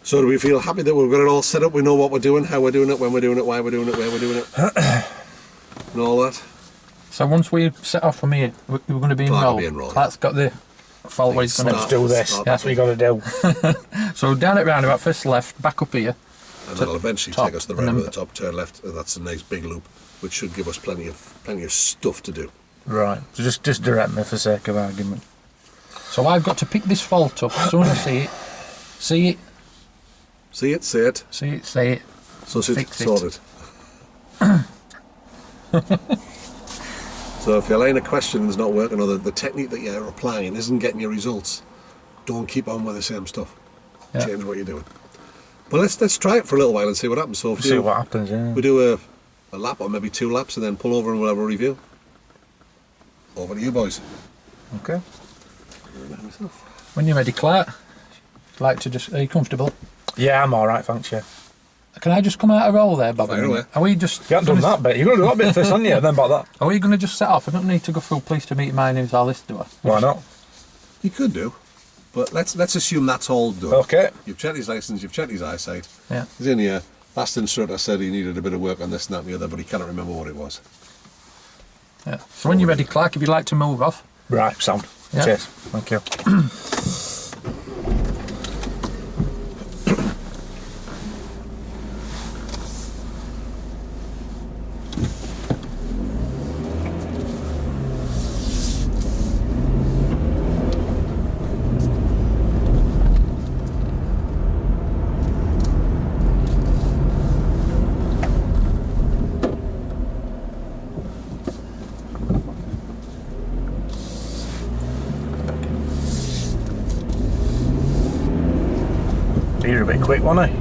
So do we feel happy that we've got it all set up? We know what we're doing, how we're doing it, when we're doing it, why we're doing it, where we're doing it, and all that. So once we set off from here, we're going to be enrolled. Clark's got the fault where he's going to do this. That's what you got to do. So down at roundabout, first left, back up here. And it'll eventually take us to the round at the top, turn left, and that's a nice big loop, which should give us plenty of stuff to do. Right. So just direct me for sake of argument. So I've got to pick this fault up as soon as I see it. See it. See it, say it. See it, say it. So fix sorted. So if your line of questioning is not working, or the technique that you're applying isn't getting your results, don't keep on with the same stuff. Yeah. Change what you're doing. But let's try it for a little while and see what happens. So see what happens, yeah. We do a lap or maybe 2 laps and then pull over and we'll have a review. Over to you boys. Okay. When you're ready, Clark, are you comfortable? Yeah, I'm alright, thanks, yeah. Can I just come out of roll there, Bob? Are we just... You haven't done that bit. You've got to do that bit first, haven't you? And then about that. Are we going to just set off? I don't need to go through police to meet my name's all this, do I? Why not? You could do. But let's assume that's all done. Okay. You've checked his licence, you've checked his eyesight. Yeah. He's in here. Last instructor said he needed a bit of work on this and that and the other, but he cannot remember what it was. Yeah. So when you're ready, Clark, if you'd like to move off. Right, sound. Yeah. Cheers. Thank you. You're a bit quick, wasn't he?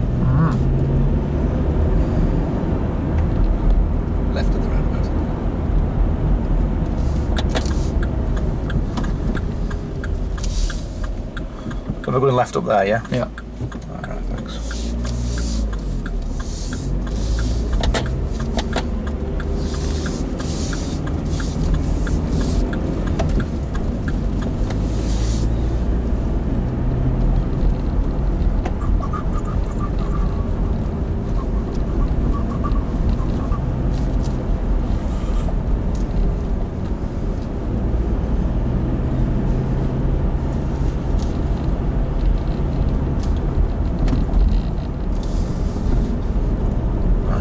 Left of the roundabout. So we're going left up there, yeah? Yeah. Alright, thanks.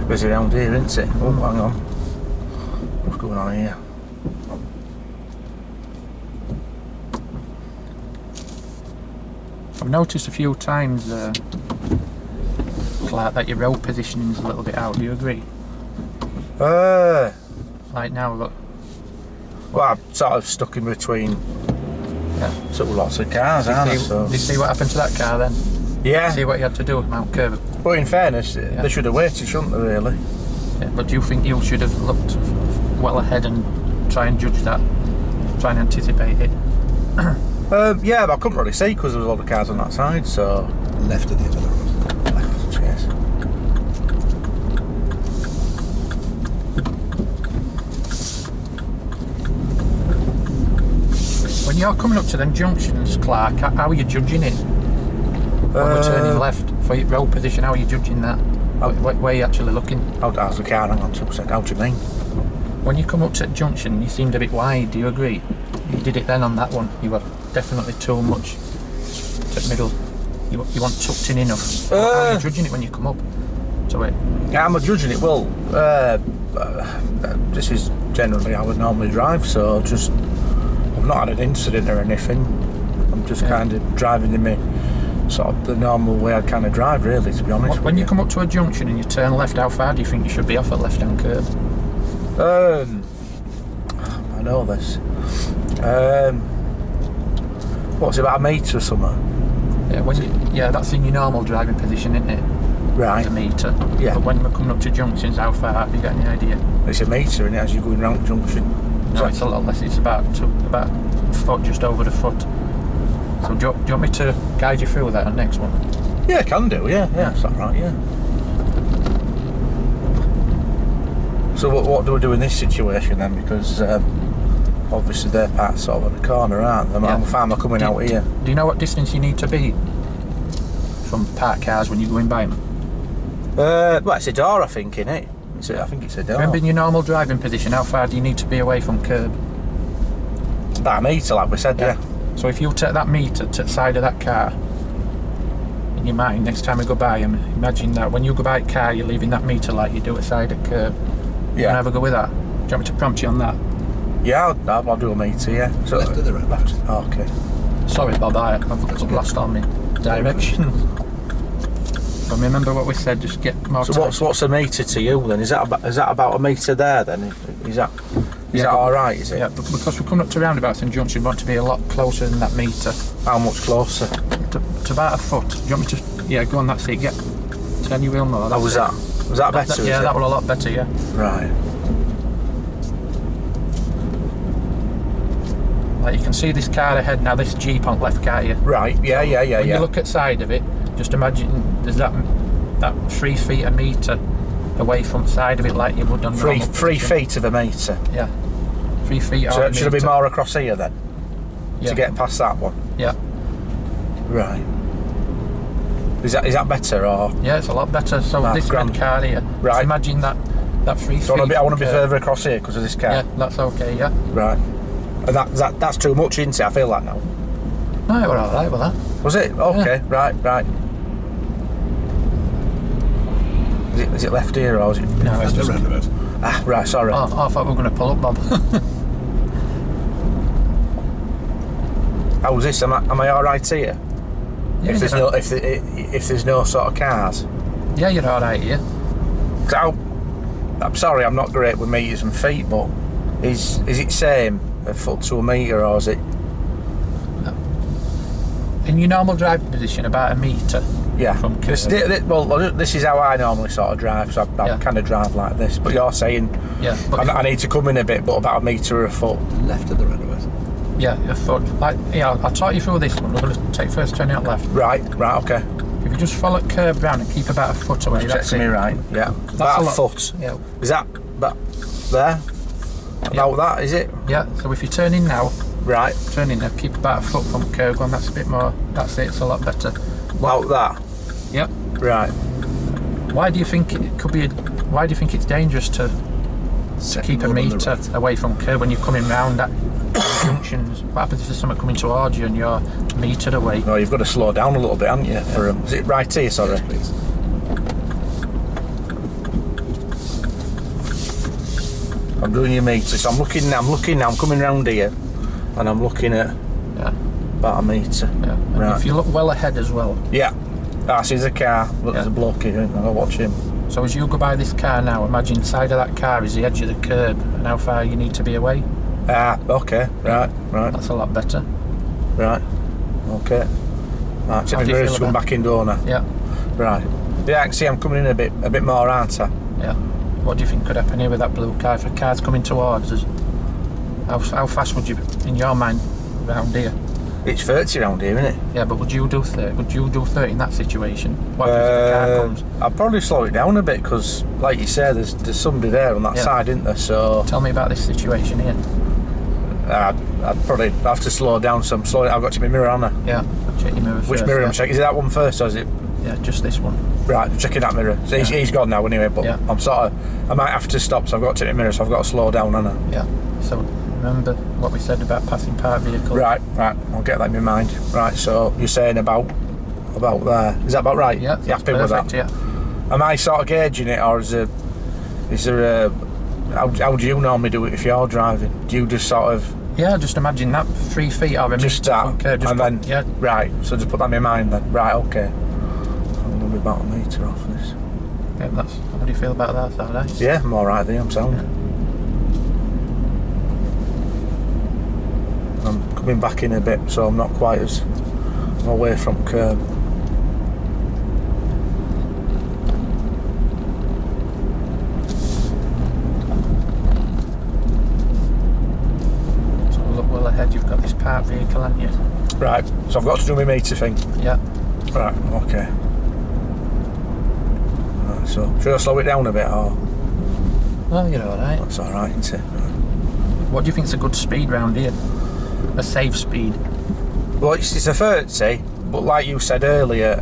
Busy around here, isn't it? Oh, hang on. What's going on here? I've noticed a few times, Clark, that your road positioning's a little bit out. Do you agree? Like now, look. Well, I'm sort of stuck in between two lots of cars, aren't I? So. Did you see what happened to that car then? Yeah. See what you had to do with Mount Curve? But in fairness, they should have waited, shouldn't they, really? Yeah, but do you think you should have looked well ahead and try and judge that? Try and anticipate it? Yeah, but I couldn't really see because there was a lot of cars on that side, so... Left of the end of the road. Left, cheers. When you're coming up to them junctions, Clark, how are you judging it? When we're turning left for your road position, how are you judging that? Where are you actually looking? How's the car? Hang on 2 seconds. How do you mean? When you come up to that junction, you seemed a bit wide. Do you agree? You did it then on that one. You were definitely too much to the middle. You weren't tucked in enough. How are you judging it when you come up to it? Yeah, I'm judging it. Well, this is generally how I normally drive, so I've not had an incident or anything. I'm just kind of driving in me. Sort of the normal way I kind of drive, really, to be honest. When you come up to a junction and you turn left, how far do you think you should be off a left-hand curve? I know this. What's it, about a metre or something? Yeah, that's in your normal driving position, isn't it? Right. A metre. Yeah. But when we're coming up to junctions, how far? Have you got any idea? It's a metre, and as you're going round the junction. No, it's a lot less. It's about a foot, just over the foot. So do you want me to guide you through that on the next one? Yeah, can do, yeah, it's alright, yeah. So what do we do in this situation then? Because obviously they're parked sort of at the corner, aren't they? I'm a farmer coming out here. Do you know what distance you need to be? from parked cars when you're going by them? Well, it's a door, I think, innit? I think it's a door. Remember in your normal driving position, how far do you need to be away from curb? About a metre, like we said, yeah. So if you take that metre to the side of that car, in your mind, next time we go by them, imagine that when you go by a car, you're leaving that metre like you do at side of curb. You Yeah. wanna have a go with that? Do you want me to prompt you on that? Yeah, I'll do a metre, yeah. So, Left of the road. left. Oh, okay. Sorry, Bob, I've lost all my directions. So remember what we said, just get more So time. what's a metre to you then? Is that about a metre there then? Is that all right? Is it? Yeah, but because we're coming up to roundabouts and junction, we want to be a lot closer than that metre. How much closer? To about a foot. Do you want me to? Yeah, go on that seat. Turn your wheel more. How was that? Was that better? Yeah, was that it? was a lot better. Yeah. Right. Like you can see this car ahead now. This Jeep on left, can't you? Right. Yeah. When you look at side of it, just imagine there's that 3 feet a metre away from side of it, like you would on Three normal feet position. of a metre. Yeah. 3 feet. So or a should there be metre. more across here then Yeah. to get past that one? Yeah. Right. Is that better or? Yeah, it's a lot better. So this grand. red car here. Right. Just imagine that 3 feet. So I want to be from further across here because of this car. Yeah, that's okay. Yeah. Right. And that's too much, isn't it? I feel that now. No, we're all right with that. Was it? Okay. Right. Is it left here or is it? No, it's Left of just. the roundabout. Ah, right. Sorry. Oh, I thought we were going to pull up, Bob. How's this? Am I all right here? Yeah, If there's no sort of cars. Yeah, you're all right here. I'm sorry, I'm not great with metres and feet, but is it same a foot to a metre or is it? In your normal driving position, about a metre. Yeah. From curb. This is how I normally sort of drive, so I Yeah. kind of drive like this. But you're saying Yeah, but I need to come in a bit, but about a metre or a foot. Left of the roundabout. yeah, a foot. Like, yeah, I'll talk you through this one. We're going to take first turn out left. Right, okay. If you just follow curb round and keep about a foot away, that's Checking it. me right. Yeah. That's About a a lot. foot. Yeah, Is that there? About that, is it? yeah. So if you turn in now, Right. turn in now, keep about a foot from curb one. That's a bit more. That's it. It's a lot better. About that. Yep. Right. Why do you think it could be? Why do you think it's dangerous to keep a More on the metre right. away from curb when you're coming round at junctions? What happens if there's someone coming towards you and you're metered away? No, you've got to slow down a little bit, haven't you? For is it right here? Sorry. Yes, please. I'm doing your metre, so I'm looking now. I'm coming round here, and I'm looking at Yeah. about a metre. Yeah. And Right. if you look well ahead as well. Yeah. I see there's a car, but there's a Yeah. bloke here, and I'll watch him. So as you go by this car now, imagine side of that car is the edge of the curb and how far you need to be away. Ah, okay. Right. That's a lot better. Right. Okay. Right, check How the do you mirrors feel come about- back in, don't I? Yeah. Right. Yeah, I can see I'm coming in a bit more, aren't I? Yeah. What do you think could happen here with that blue car? If a car's coming towards us, how fast would you, in your mind, round here? It's 30 round here, isn't it? Yeah, but would you do 30? Would you do 30 in that situation? What if the car comes? I'd probably slow it down a bit because, like you say, there's somebody there on that Yeah. side, isn't there? So Tell me about this situation here. I'd probably have to slow down some. I've got to my mirror, haven't I? Yeah. Check your mirror Which first, mirror yeah. am I checking? Is it that one first or is it? Yeah, just this one. Right, I'm checking that mirror. So he's gone now anyway, but Yeah. I might have to stop, so I've got to check the mirror, so I've got to slow down, haven't I? Yeah. So remember what we said about passing parked vehicles? Right, I'll get that in my mind. Right, so you're saying about there. Is that about right? Yeah. You happy with perfect, that? Yeah. Am I sort of gauging it, or is there a how do you normally do it if you're driving? Do you just sort of Yeah, just imagine that 3 feet or a just metre that, from curb, just and then yeah, right? So just put that in my mind then. Right, okay. I'm gonna be about a metre off this. yeah, that's. How do you feel about that? Is that all right? Yeah, I'm all right there. I'm sound. I'm coming back in a bit, so I'm not quite as away from curb. So look well ahead. You've got this parked vehicle, haven't you? Right, so I've got to do my metre thing. Yeah. Right, okay. Right, so should I slow it down a bit, or Oh, you're all right. that's all right, isn't it? Right. What do you think's a good speed round here? A safe speed. Well, it's a 30, but like you said earlier,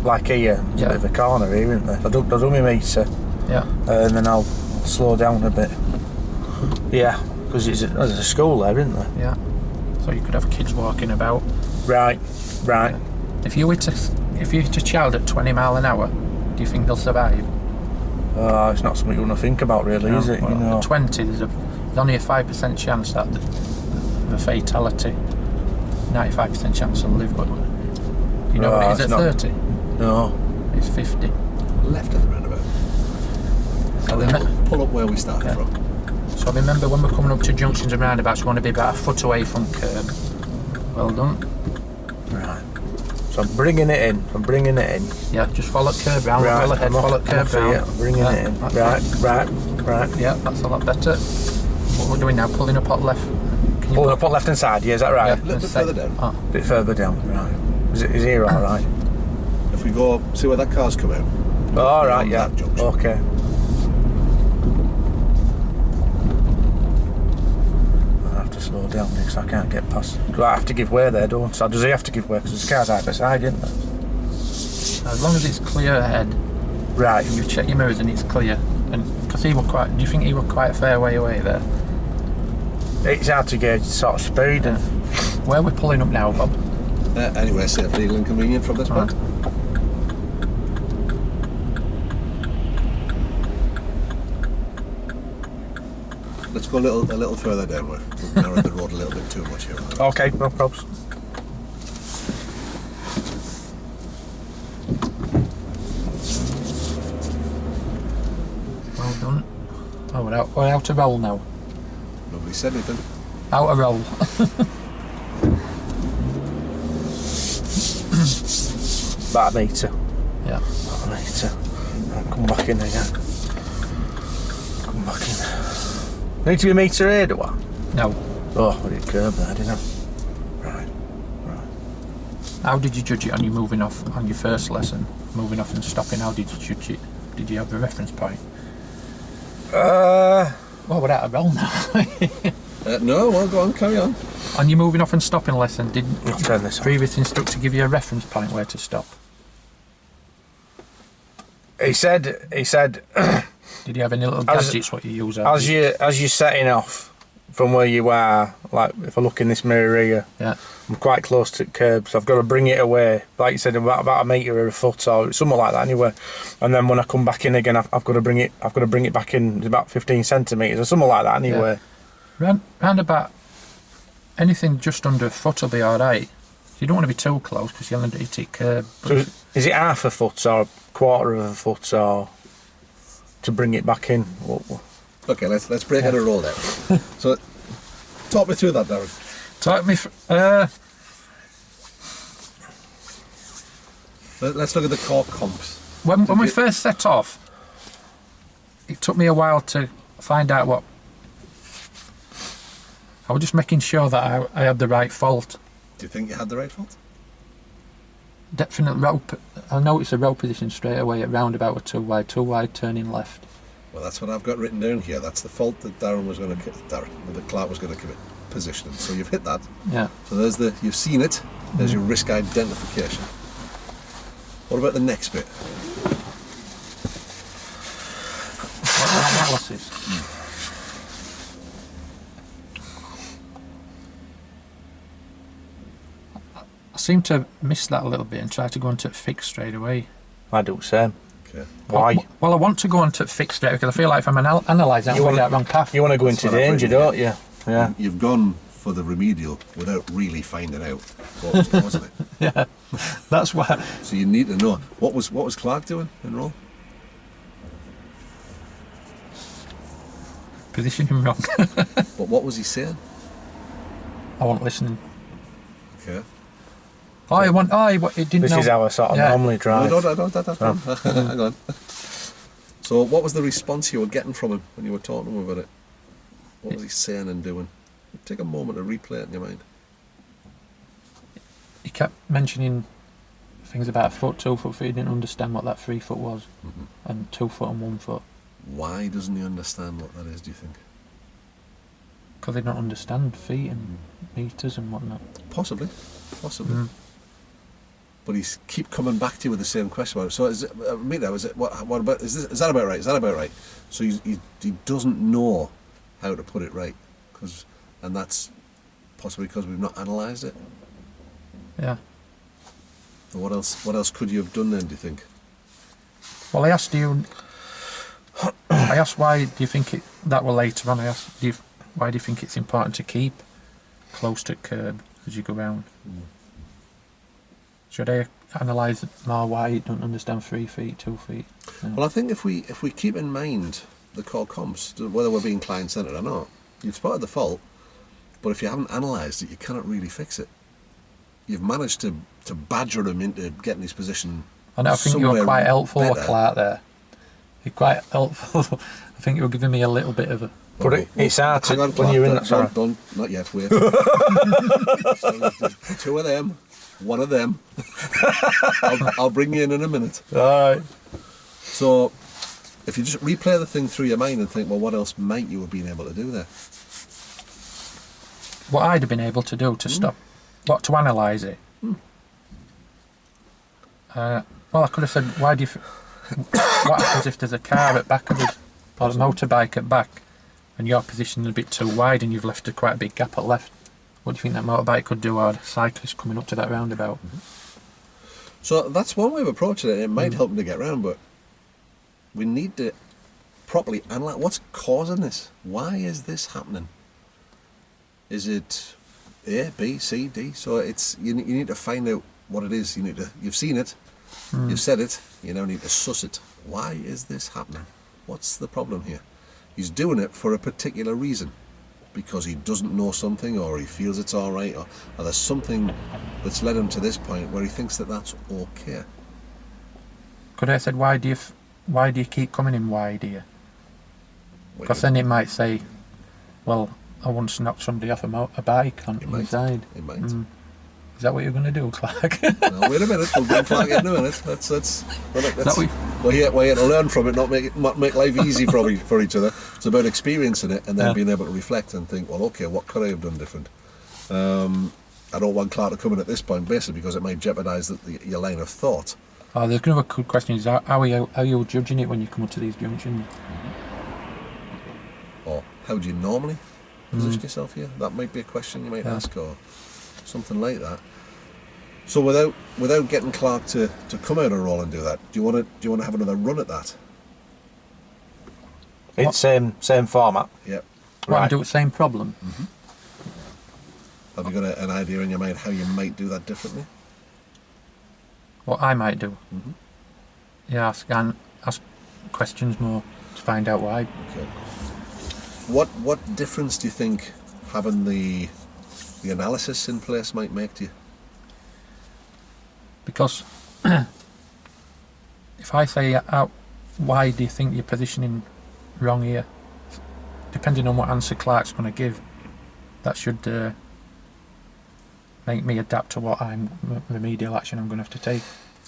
like here, there's a bit of a corner here, isn't there? I do my meter, and then I'll slow down a bit. Yeah, because there's a school there, isn't there? Yeah. So you could have kids walking about. Right. If you hit a child at 20 mile an hour, do you think they'll survive? It's not something you want to think about, really, is it? Well, at 20, there's only a 5% chance that of a fatality. 95% chance they'll live, but you know what it is at 30? No. It's 50. Left of the roundabout. So pull up where we started from. So remember, when we're coming up to junctions and roundabouts, we want to be about a foot away from curb. Well done. Right. So I'm bringing it in. Yeah, just follow curb round. Right. Well ahead, follow curb round. I'm bringing it in. Right. Yeah, that's a lot better. What we're doing now, pulling up on left. Pulling up on left hand side, yeah, is that right? Yeah, A little bit further down. Oh. A bit further down, right. Is here all right? If we go, see where that car's come out. All right, Beyond yeah. that junction. Okay. I have to slow down because I can't get past. Do I have to give way there, don't I? Does he have to give way? Because there's cars either side, isn't there? As long as it's clear ahead, Right. you check your mirrors and it's clear. And because do you think he was quite a fair way away there? It's hard to gauge sort of speed. And Where we're pulling up now, Bob? Anyway, safe, legal and convenient from this point. Let's go a little further down. We've narrowed the road a little bit too much here. okay, no problems. Well done. Oh, we're out of roll now. Nobody said anything. Out of roll. About a metre. Yeah. About a metre. Right, come back in again. Come back in. Need to be a metre here, do I? No. Oh, we did curb there, didn't I? Right. How did you judge it on you moving off on your first lesson? Moving off and stopping, how did you judge it? Did you have a reference point? Well, we're out of roll now. No, well, go on, carry on. On your moving off and stopping lesson, did I'll turn this on. previous instructor give you a reference point where to stop? He said Did you have any little gadgets what you use? as you're setting off from where you are, like if I look in this mirror here, Yeah. I'm quite close to the curb, so I've got to bring it away, like you said, about a metre or a foot or something like that anyway. And then when I come back in again, I've got to bring it back in about 15 centimetres or something like that anyway. Round about anything just under a foot will be alright. You don't want to be too close because you'll hit it curb. So is it half a foot or a quarter of a foot or to bring it back in? Okay, let's break it a roll down. So, talk me through that, Darren. Talk me. Let's look at the core comps. When we first set off, it took me a while to find out what. I was just making sure that I had the right fault. Do you think you had the right fault? Definite rope. I noticed a row position straight away at roundabout with too wide turning left. Well, that's what I've got written down here. That's the fault that Clark was going to commit positioning. So you've hit that. Yeah. So you've seen it. There's your risk identification. What about the next bit? What analysis? I seem to miss that a little bit and try to go into fix straight away. I do the same. Okay. Why? Well, I want to go into fix straight because I feel like if I'm analysing, I'm going down the wrong path. You want to go That's into what I've danger, written don't you? Yeah. You've gone for the remedial without really finding out what was causing it. Yeah, that's why. So you need to know what was Clark doing in roll? Positioning wrong. But what was he saying? I wasn't listening. Okay. He didn't This know. is how I sort of normally drive. No, hang on. So what was the response you were getting from him when you were talking to him about it? What was he saying and doing? Take a moment to replay it in your mind. He kept mentioning things about a foot, 2 foot, he didn't understand what that 3 foot was, and 2 foot and 1 foot. Why doesn't he understand what that is, do you think? Because they don't understand feet and meters and whatnot. Possibly. but he's keep coming back to you with the same question about it. So is it, is it what about is that about right? Is that about right? So he doesn't know how to put it right, and that's possibly because we've not analysed it. Yeah. So what else could you have done then, do you think? Well, I asked you. I asked why do you think that were later on. I asked why do you think it's important to keep close to curb as you go round? Should I analyse more why you don't understand 3 feet, 2 feet? No. Well, I think if we keep in mind the core comps, whether we're being client-centred or not, you've spotted the fault, but if you haven't analysed it, you cannot really fix it. You've managed to badger him into getting his position. I know. I think you were quite helpful, better. Clark. There, you're quite helpful. I think you were giving me a little bit of a. But it's hard to, hang on, when Clark, you're in that. Sorry. Don't, not yet. Wait. So there's 2 of them, 1 of them. I'll bring you in a minute. All right. So, if you just replay the thing through your mind and think, well, what else might you have been able to do there? What I'd have been able to do to stop, what to analyse it. Well, I could have said, why do you? What happens if there's a car at back of us, or a motorbike at back, and your position is a bit too wide, and you've left quite a big gap at left? What do you think that motorbike could do, or a cyclist coming up to that roundabout? So that's one way of approaching it. It might help them to get round, but we need to properly analyse what's causing this. Why is this happening? Is it A, B, C, D? So it's you need to find out what it is. You've seen it, you've said it. You now need to suss it. Why is this happening? What's the problem here? He's doing it for a particular reason, because he doesn't know something, or he feels it's all right, or there's something that's led him to this point where he thinks that that's okay. Could I have said, why do you keep coming in wide here? Because then it might say, well, I once knocked somebody off a bike on the side. It might. Is that what you're going to do, Clark? No, wait a minute. We'll bring Clark in a minute. We're here to learn from it, not make life easy for each other. It's about experiencing it and then being able to reflect and think, well, okay, what could I have done different? I don't want Clark to come in at this point, basically, because it might jeopardise your line of thought. Oh, there's another good question. Is how are you judging it when you come up to these junctions? Or how do you normally position yourself here? That might be a question you might ask, or something like that. So without getting Clark to come out of roll and do that, do you want to have another run at that? It's same format. Yep. Right. Do the same problem. Have you got an idea in your mind how you might do that differently? What I might do? Yeah, ask questions more to find out why. Okay. What difference do you think having the analysis in place might make to you? Because if I say, why do you think you're positioning wrong here? Depending on what answer Clark's going to give, that should make me adapt to what remedial action I'm going to have to take.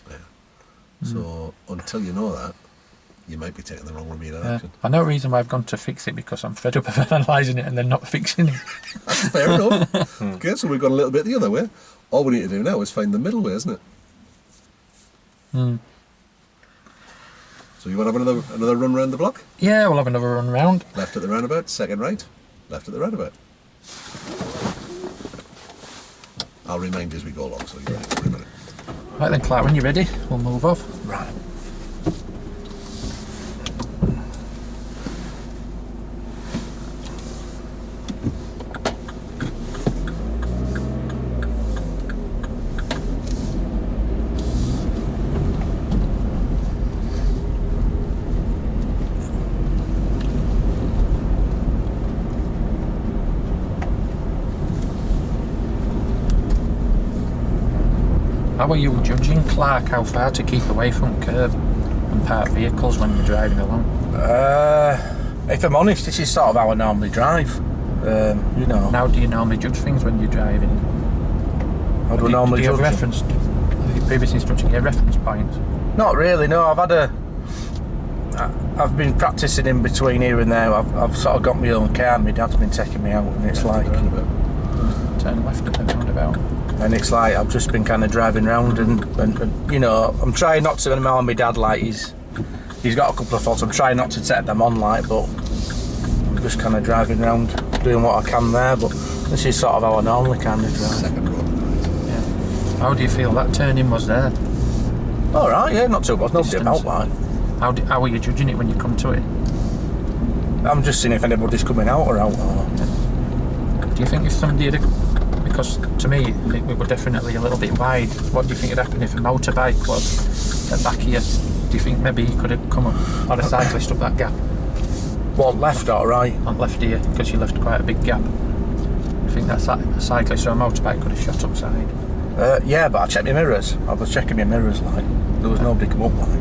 Yeah. So until you know that, you might be taking the wrong remedial action. I know the reason why I've gone to fix it, because I'm fed up of analysing it and then not fixing it. That's fair enough. Okay, so we've gone a little bit the other way. All we need to do now is find the middle way, isn't it? So you want to have another run round the block? Yeah, we'll have another run round. Left at the roundabout, second right, left at the roundabout. I'll remind you as we go along, so you're ready for a minute. Right then, Clark, when you're ready, we'll move off. Right. How are you judging, Clark, how far to keep away from curb and parked vehicles when you're driving along? If I'm honest, this is sort of how I normally drive. And how do you normally judge things when you're driving? How do I normally judge them? Your previous instructor gave reference points? Not really, no. I've been practising in between here and there. I've sort of got my own car and my dad's been taking me out, and it's like... turn left at the roundabout. And it's like I've just been kind of driving round and you know, I'm trying not to annoy my dad. Like he's got a couple of faults. I'm trying not to take them on, like, but I'm just kind of driving around doing what I can there. But this is sort of how I normally kind of drive. Second road. Yeah. How do you feel that turning was there? All right, yeah, not too bad. Nobody about, like. How are you judging it when you come to it? I'm just seeing if anybody's coming out or out. Or... Do you think if somebody had, because to me we were definitely a little bit wide, what do you think would happen if a motorbike was at the back here? Do you think maybe he could have come up, or a cyclist up that gap? What, left or right? On left here, because you left quite a big gap. Do you think that a cyclist or a motorbike could have shot upside? Yeah, but I checked my mirrors. I was checking my mirrors, like, there was nobody come up, like.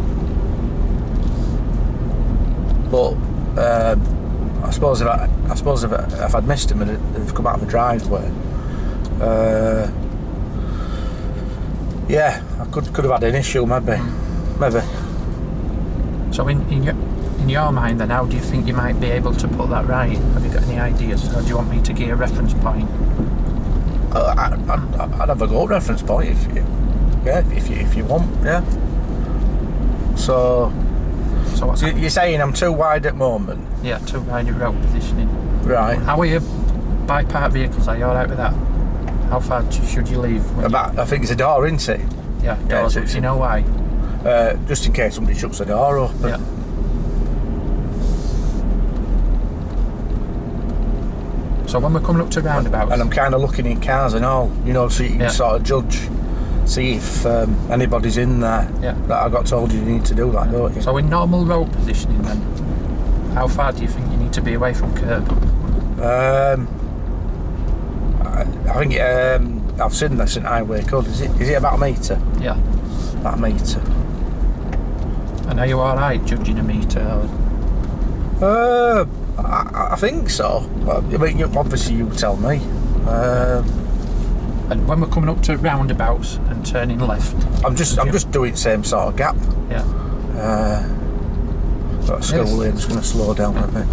But I suppose if I'd missed him and they'd come out of the driveway, yeah, I could have had an issue, maybe. So in your mind, then, how do you think you might be able to put that right? Have you got any ideas? Or do you want me to give a reference point? I'd have a go at reference point if you want, yeah. So you're saying I'm too wide at the moment? Yeah, too wide at road positioning. Right. How are you by parked vehicles? Are you alright with that? How far should you leave? I think it's a door, isn't it? Yeah, doors. Do you know why? Just in case somebody shuts the door up. Yeah. So when we're coming up to roundabouts, and I'm kind of looking in cars and all, you know, so you can sort of judge, see if anybody's in there. Yeah. That I got told you need to do that, don't you? So in normal road positioning, then, how far do you think you need to be away from curb? I think I've seen this in highway code. Is it about a metre? Yeah. About a metre. And are you all right judging a metre? I think so. Well, I mean, obviously you tell me. And when we're coming up to roundabouts and turning left, I'm just doing the same sort of gap. Yeah. Got a school lane's going to slow down a bit.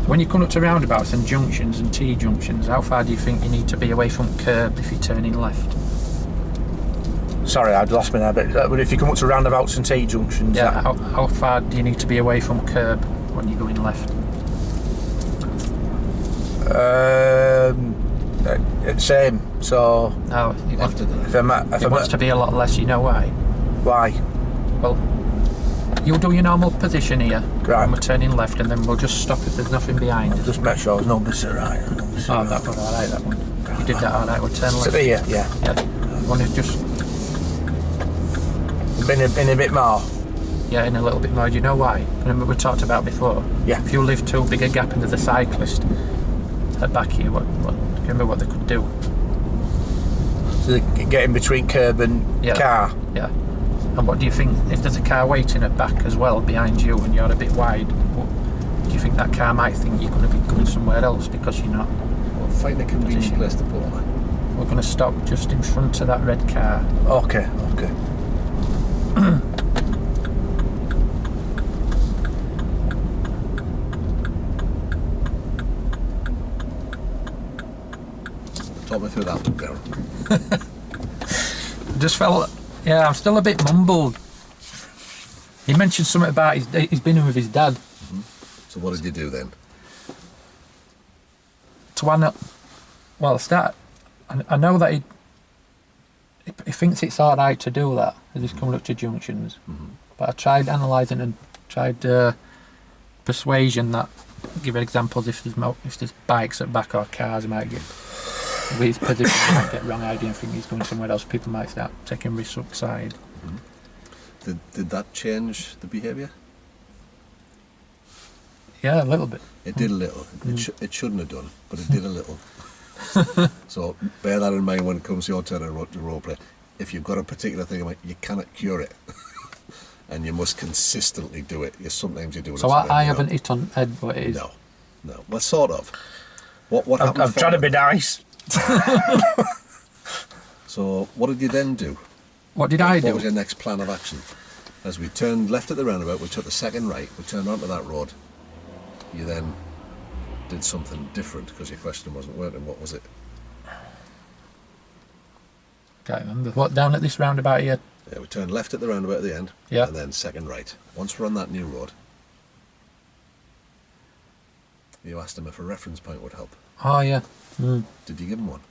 When you come up to roundabouts and junctions and T-junctions, how far do you think you need to be away from curb if you're turning left? Sorry, I'd lost me there, but if you come up to roundabouts and T-junctions... Yeah, how far do you need to be away from curb when you're going left? Same, so... No, After that. It wants to be a lot less, you know why? Why? Well, you'll do your normal position here, right, and we're turning left, and then we'll just stop if there's nothing behind us. Just make sure there's nobody to the right. Oh, that was alright, that one. You did that alright, we'll turn left. Here, yeah. Yeah. Want to just... In a bit more? Yeah, in a little bit more. Do you know why? Remember we talked about before? Yeah. If you leave too big a gap into the cyclist at back here, what remember what they could do? So they can get in between curb and car? Yeah. And what do you think, if there's a car waiting at back as well behind you and you're a bit wide, do you think that car might think you're going to be going somewhere else because you're not? Well, find a convenient place to pull on. We're going to stop just in front of that red car. Okay. Talk me through that one, Darren. Just felt, yeah, I'm still a bit mumbled. He mentioned something about he's been in with his dad. Mm-hmm. So what did you do then? I know that he thinks it's alright to do that as he's coming up to junctions. Mm-hmm. But I tried analysing and tried persuasion that, give examples if there's bikes at back or cars, he might get with his position, he might get wrong idea and think he's going somewhere else. People might start taking risks upside. Mm-hmm. Did that change the behaviour? Yeah, a little bit. It did a little. It shouldn't have done, but it did a little. So bear that in mind when it comes to your turn to role play. If you've got a particular thing, you cannot cure it, and you must consistently do it. Sometimes you do it. So I haven't hit on Ed what it is. No. Well, sort of. What happened? I'm trying to be nice. So what did you then do? What did I do? What was your next plan of action? As we turned left at the roundabout, we took the second right, we turned onto that road. You then did something different because your question wasn't working. What was it? Can't remember. What, down at this roundabout here? Yeah, we turn left at the roundabout at the end, Yeah. and then second right. Once we're on that new road, you asked him if a reference point would help. Oh, yeah. Did you give him one?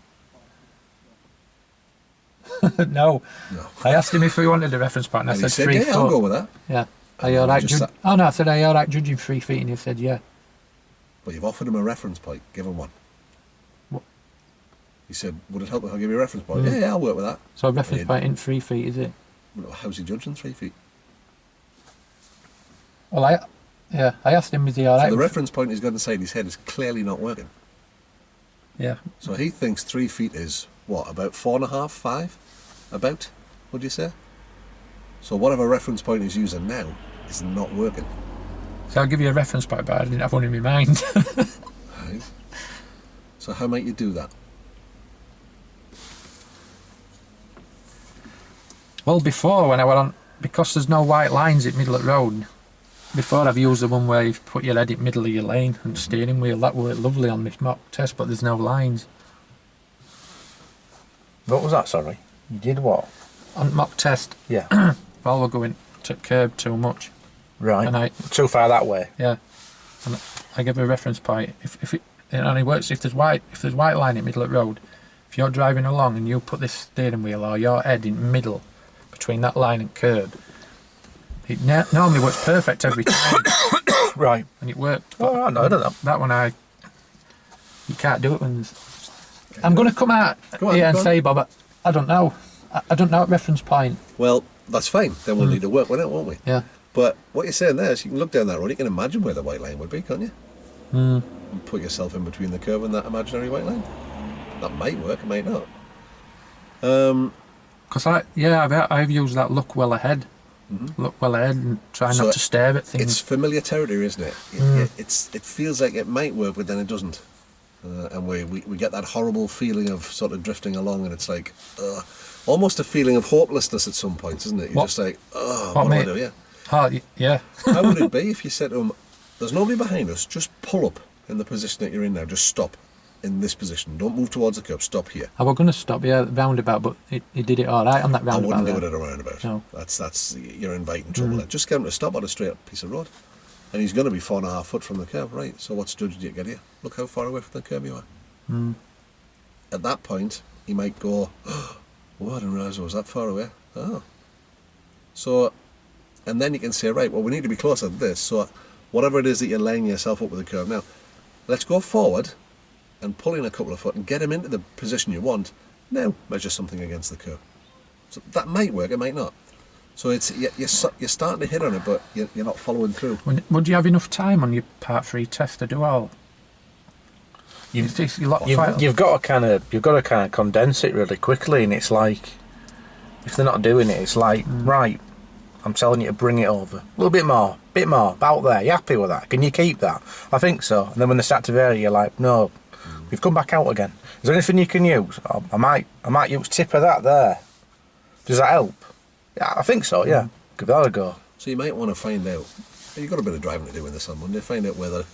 No. No. I asked him if he wanted a reference point, and I And he said said, 3 yeah, foot. I'll go with that. Yeah. Are And you we alright? just sat- Oh, no, I said, are you alright judging 3 feet? And he said, yeah. But you've offered him a reference point. Give him one. What? He said, would it help if I give you a reference point? Yeah, I'll work with that. So a reference point isn't 3 feet, is it? Well, how's he judging 3 feet? Well, I asked him, is he So alright? the reference point he's got inside his head is clearly not working. Yeah. So he thinks 3 feet is, what, about 4.5, 5? About, would you say? So whatever reference point he's using now is not working. So I'll give you a reference point, but I didn't have one in my mind. Right? So how might you do that? Well, before, when I went on, because there's no white lines at middle of the road, before I've used the one where you've put your head in middle of your lane and steering wheel. That worked lovely on this mock test, but there's no lines. What was that, sorry? You did what? On mock test, Yeah. while we're going to curb too much, Right. and Too far that way. yeah, and I give a reference point. If it only works if there's white line in the middle of the road. If you're driving along and you put this steering wheel or your head in the middle between that line and curb, it normally works perfect every time. Right. And it worked. Oh, I know, I don't know. That one you can't do it when there's... I'm going to come out here and say, Bob, I don't know. I don't know at reference point. Well, that's fine. Then we'll need to work with it, won't we? Yeah. But what you're saying there is you can look down that road, you can imagine where the white line would be, can't you? And put yourself in between the curb and that imaginary white line. That might work, it might not. Because I've used that look well ahead. Look well ahead and try So not to stare at things. It's familiar territory, isn't it? It feels like it might work, but then it doesn't. And we get that horrible feeling of sort of drifting along, and it's like almost a feeling of hopelessness at some points, isn't it? You're just like, what do I do? Yeah. Oh, yeah. How would it be if you said to him, there's nobody behind us, just pull up in the position that you're in now, just stop in this position, don't move towards the curb, stop here. I was going to stop, at the roundabout, but he did it all right on that I roundabout. wouldn't do there. it at a roundabout. No. That's you're inviting trouble. Just get him to stop on a straight piece of road. And he's going to be 4.5 foot from the curb, right? So what's judged you to get here? Look how far away from the curb you are. At that point, he might go, oh, I didn't realise I was that far away. Oh. So, and then you can say, right, well, we need to be closer to this. So whatever it is that you're laying yourself up with the curb now, let's go forward and pull in a couple of foot and get him into the position you want. Now measure something against the curb. So that might work, it might not. So it's you're starting to hit on it, but you're not following through. Would you have enough time on your Part 3 test to do all? You've got to kind of condense it really quickly, and it's like, if they're not doing it, it's like, right, I'm telling you to bring it over a little bit more, about there. You happy with that? Can you keep that? I think so. And then when they start to vary, you're like, no, we've come back out again. Is there anything you can use? Oh, I might use tip of that there. Does that help? Yeah, I think so. Yeah, give that a go. So you might want to find out. You've got a bit of driving to do in this on Monday. Find out where the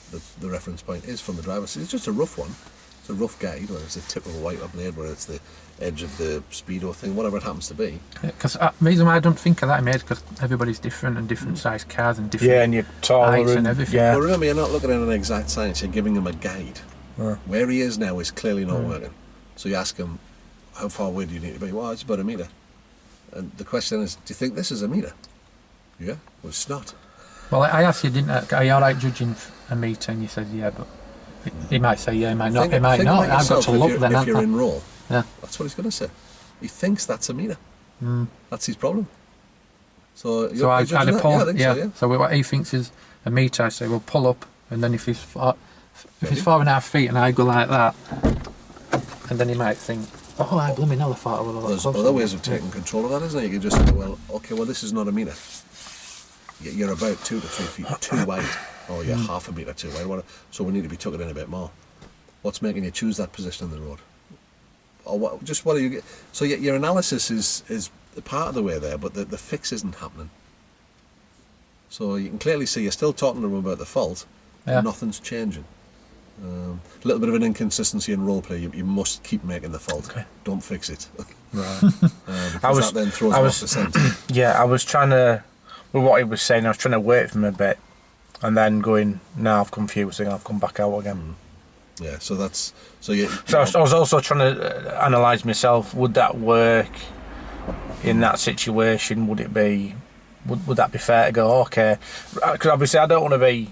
reference point is from the driver. So it's just a rough one. It's a rough guide, whether it's the tip of a wiper blade, whether it's the edge of the speedo thing, whatever it happens to be. Because the reason why I don't think of that, mate, because everybody's different and different size cars and different and you're taller heights and everything. Yeah. But remember, you're not looking at an exact science. You're giving him a guide. Where he is now is clearly not working. So you ask him, how far away do you need to be? Well, it's about a metre. And the question is, do you think this is a metre? Yeah? Well, it's not. Well, I asked you, didn't I? Are you all right judging a metre? And you said, yeah, but he might say, yeah, he might not. He might not. I've got to look then. If you're in roll, yeah, that's what he's going to say. He thinks that's a metre. That's his problem. So I had a poll. I think so, yeah. So what he thinks is a metre, I say, well, pull up, and then if he's 4.5 feet, and I go like that, and then he might think, oh, I blooming hell, I thought I was a lot There's closer. other ways of taking control of that, isn't it? You can just say, well, okay, well, this is not a metre. You're about 2 to 3 feet too wide, or you're half a metre too wide. So we need to be tucking in a bit more. What's making you choose that position on the road? Or what do you get? So your analysis is part of the way there, but the fix isn't happening. So you can clearly see you're still talking to them about the fault, and nothing's changing. A little bit of an inconsistency in role play. You must keep making the fault. Okay. Don't fix it. Right. Because that then throws him off the scent. Yeah, I was trying to, with what he was saying, I was trying to wait for him a bit, and then going, no, I've confused him, I've come back out again. Yeah, so that's, so you... So I was also trying to analyse myself, would that work in that situation? Would it be, would that be fair to go, okay, because obviously I don't want to be,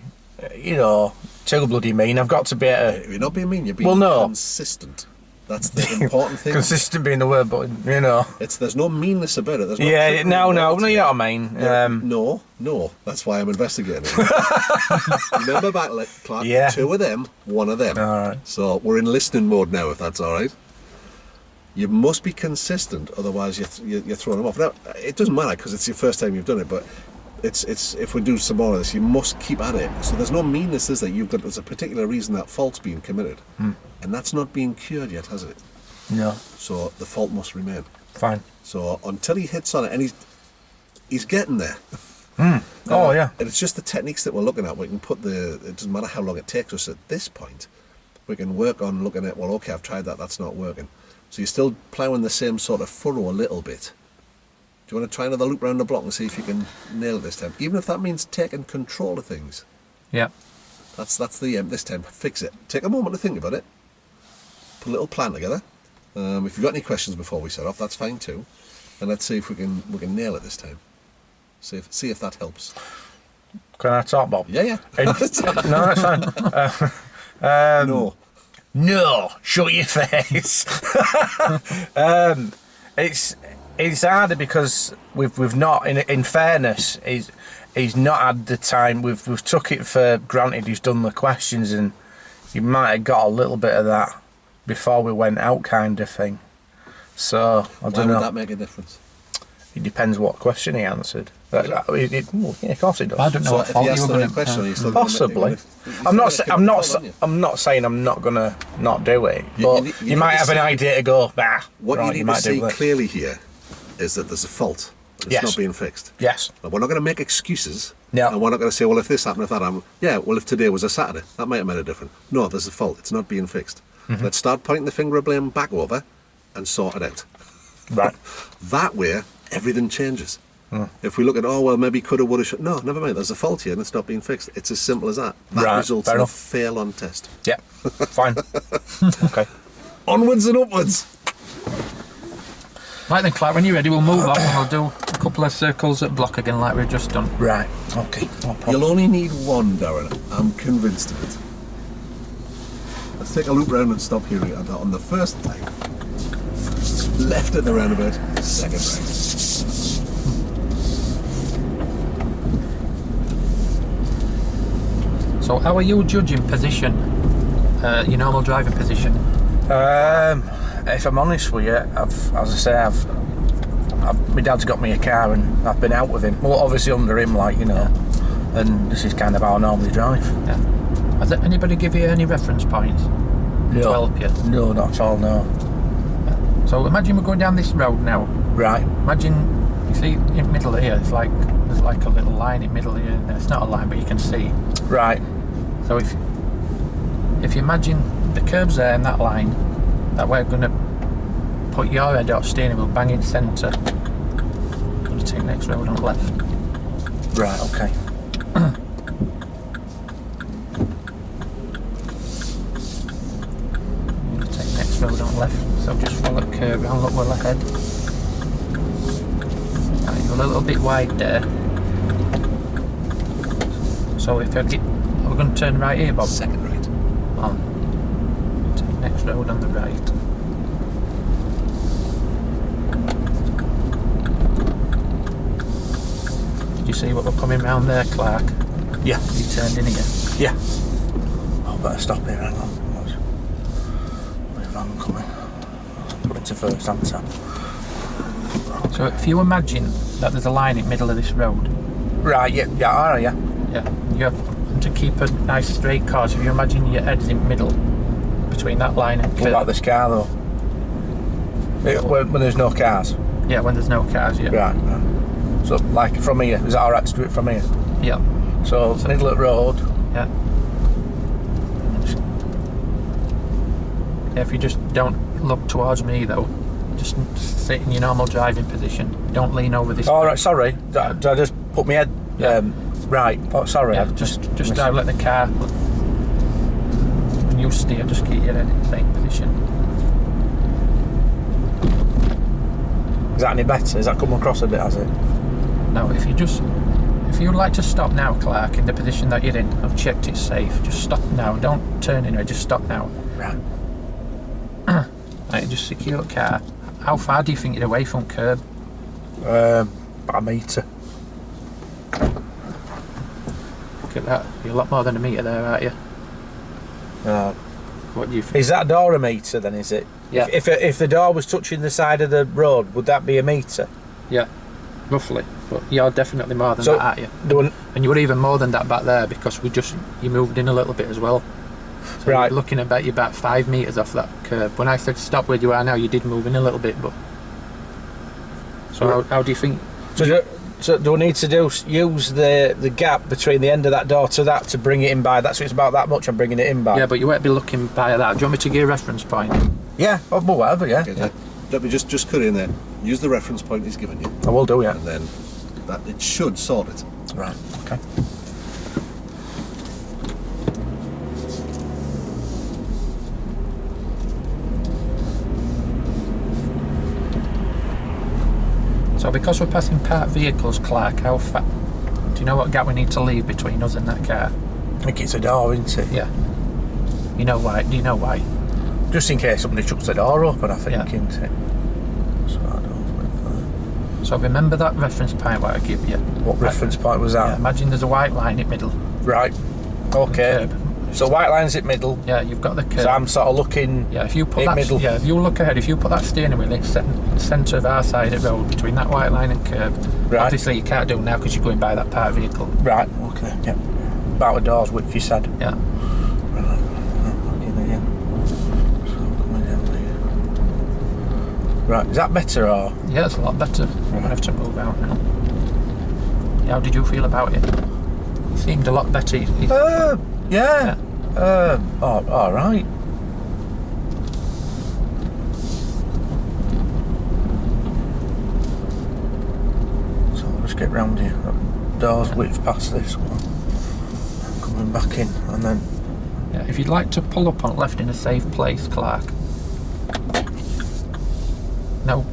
you know, too bloody mean. I've got to be You're not being mean, you're being consistent. That's the important thing. Consistent being the word, but you know, there's no meanness about it. There's no you know what I mean. No, that's why I'm investigating it. Remember back, Clark? Yeah. 2 of them, 1 of them. All right. So we're in listening mode now, if that's all right. You must be consistent, otherwise you're throwing them off. Now it doesn't matter because it's your first time you've done it, but it's if we do some more of this, you must keep at it. So there's no meanness, is there? There's a particular reason that fault's being committed, and that's not being cured yet, has it? No. So the fault must remain. Fine. So until he hits on it, and he's getting there. Oh yeah. And it's just the techniques that we're looking at. We can put it doesn't matter how long it takes us at this point. We can work on looking at, well, okay, I've tried that, that's not working. So you're still ploughing the same sort of furrow a little bit. Do you want to try another loop around the block and see if you can nail it this time? Even if that means taking control of things. Yeah. That's the aim this time. Fix it. Take a moment to think about it. Put a little plan together. If you've got any questions before we set off, that's fine too. And let's see if we can nail it this time. See if that helps. Can I talk, Bob? Yeah. No, that's fine. No, shut your face. It's harder because we've not, in fairness, he's not had the time. We've took it for granted. He's done the questions, and he might have got a little bit of that before we went out, kind of thing. So I don't know. Why would that make a difference? It depends what question he answered. Yeah, of course it does. I don't know what fault you were going to... Possibly. I'm not saying I'm not going to not do it, but you might have an idea to go, what right, you need to see clearly here is that there's a fault. It's not being fixed. Yes. But we're not going to make excuses. No. And we're not going to say, well, if this happened, if that happened. Yeah, well, if today was a Saturday, that might have made a difference. No, there's a fault. It's not being fixed. Let's start pointing the finger of blame back over and sort it out. Right. That way, everything changes. If we look at, well, maybe coulda, woulda, should. No, never mind. There's a fault here and it's not being fixed. It's as simple as that. That results in a fail on test. Yeah. Fine. Okay. Onwards and upwards. Right then, Clark, when you're ready, we'll move on and we'll do a couple of circles at block again like we've just done. Right. Okay. No problem. You'll only need 1, Darren. I'm convinced of it. Let's take a loop round and stop here on the first time. Left at the roundabout, second right. So how are you judging position, your normal driving position? If I'm honest with you, my dad's got me a car and I've been out with him. Well, obviously under him, and this is kind of how I normally drive. Yeah. Has anybody give you any reference points to help you? No, not at all, no. So imagine we're going down this road now. Right. Imagine, you see in the middle here, there's like a little line in the middle here. It's not a line, but you can see. Right. So if you imagine the curbs there and that line, that we're going to put your head out steering wheel bang in centre. Going to take next road on the left. Right, okay. Going to take next road on the left. So just follow the curb round, look well ahead. Now you're a little bit wide there. So if I get, we're going to turn right here, Bob. Second right. On. Take next road on the right. Did you see what we're coming round there, Clark? Yeah. You turned in again. Yeah. I better stop here, hang on. There's a van coming. Put it to first answer. So if you imagine that there's a line in the middle of this road. Right, yeah, alright, yeah. Yeah. You have to keep a nice straight course. If you imagine your head's in the middle between that line and curb. What about this car though? When there's no cars? Yeah, when there's no cars, yeah. Right. So like from here, is it alright to do it from here? Yeah. So middle of the road. Yeah. Yeah, if you just don't look towards me though. Just sit in your normal driving position. Don't lean over this. All right, sorry. Did I just put my head? Right. Oh, sorry. Yeah, just let the car. When you steer, just keep your head in the same position. Is that any better? Has that come across a bit? Has it? No, if you'd like to stop now, Clark, in the position that you're in, I've checked it's safe. Just stop now. Don't turn in. Just stop now. Right. Right, just secure the car. How far do you think you're away from curb? About a metre. Look at that. You're a lot more than a metre there, aren't you? What do you think? Is that door a metre then, is it? Yeah. If the door was touching the side of the road, would that be a metre? Yeah, roughly. But you're definitely more than that, aren't you? And you were even more than that back there because you moved in a little bit as well. So right. You're looking about you about 5 metres off that curb. When I said stop where you are now, you did move in a little bit, but... So how do you think... So do we need to use the gap between the end of that door to that to bring it in by that? So it's about that much I'm bringing it in by? Yeah, but you won't be looking by that. Do you want me to give you a reference point? Yeah, well, whatever, yeah. Okay, let me just cut in there. Use the reference point he's given you. I will do, yeah. And then it should sort it. Right, okay. So because we're passing parked vehicles, Clark, how far... Do you know what gap we need to leave between us and that car? I think it's a door, isn't it? Yeah. You know why? Do you know why? Just in case somebody chucks the door open, I think, Yeah. isn't it? So remember that reference point what I give you? What reference point was that? Yeah, imagine there's a white line in the middle. Right. Okay. So white line's in middle. Yeah, you've got the curb. So I'm sort of looking. Yeah, if you put in that middle. Yeah, if you look ahead, if you put that steering wheel in centre of our side of the road between that white line and curb. Right. Obviously you can't do it now because you're going by that parked vehicle. Right. Okay. Yeah. About a door's width, you said. Yeah. Right. In again. So coming down there. Right. Is that better or? Yeah, it's a lot better. Right. I have to move out now. How did you feel about it? It seemed a lot better. Yeah. All right. So I'll just get round here. That door's width past this one. Coming back in, and then. Yeah, if you'd like to pull up on left in a safe place, Clark. No.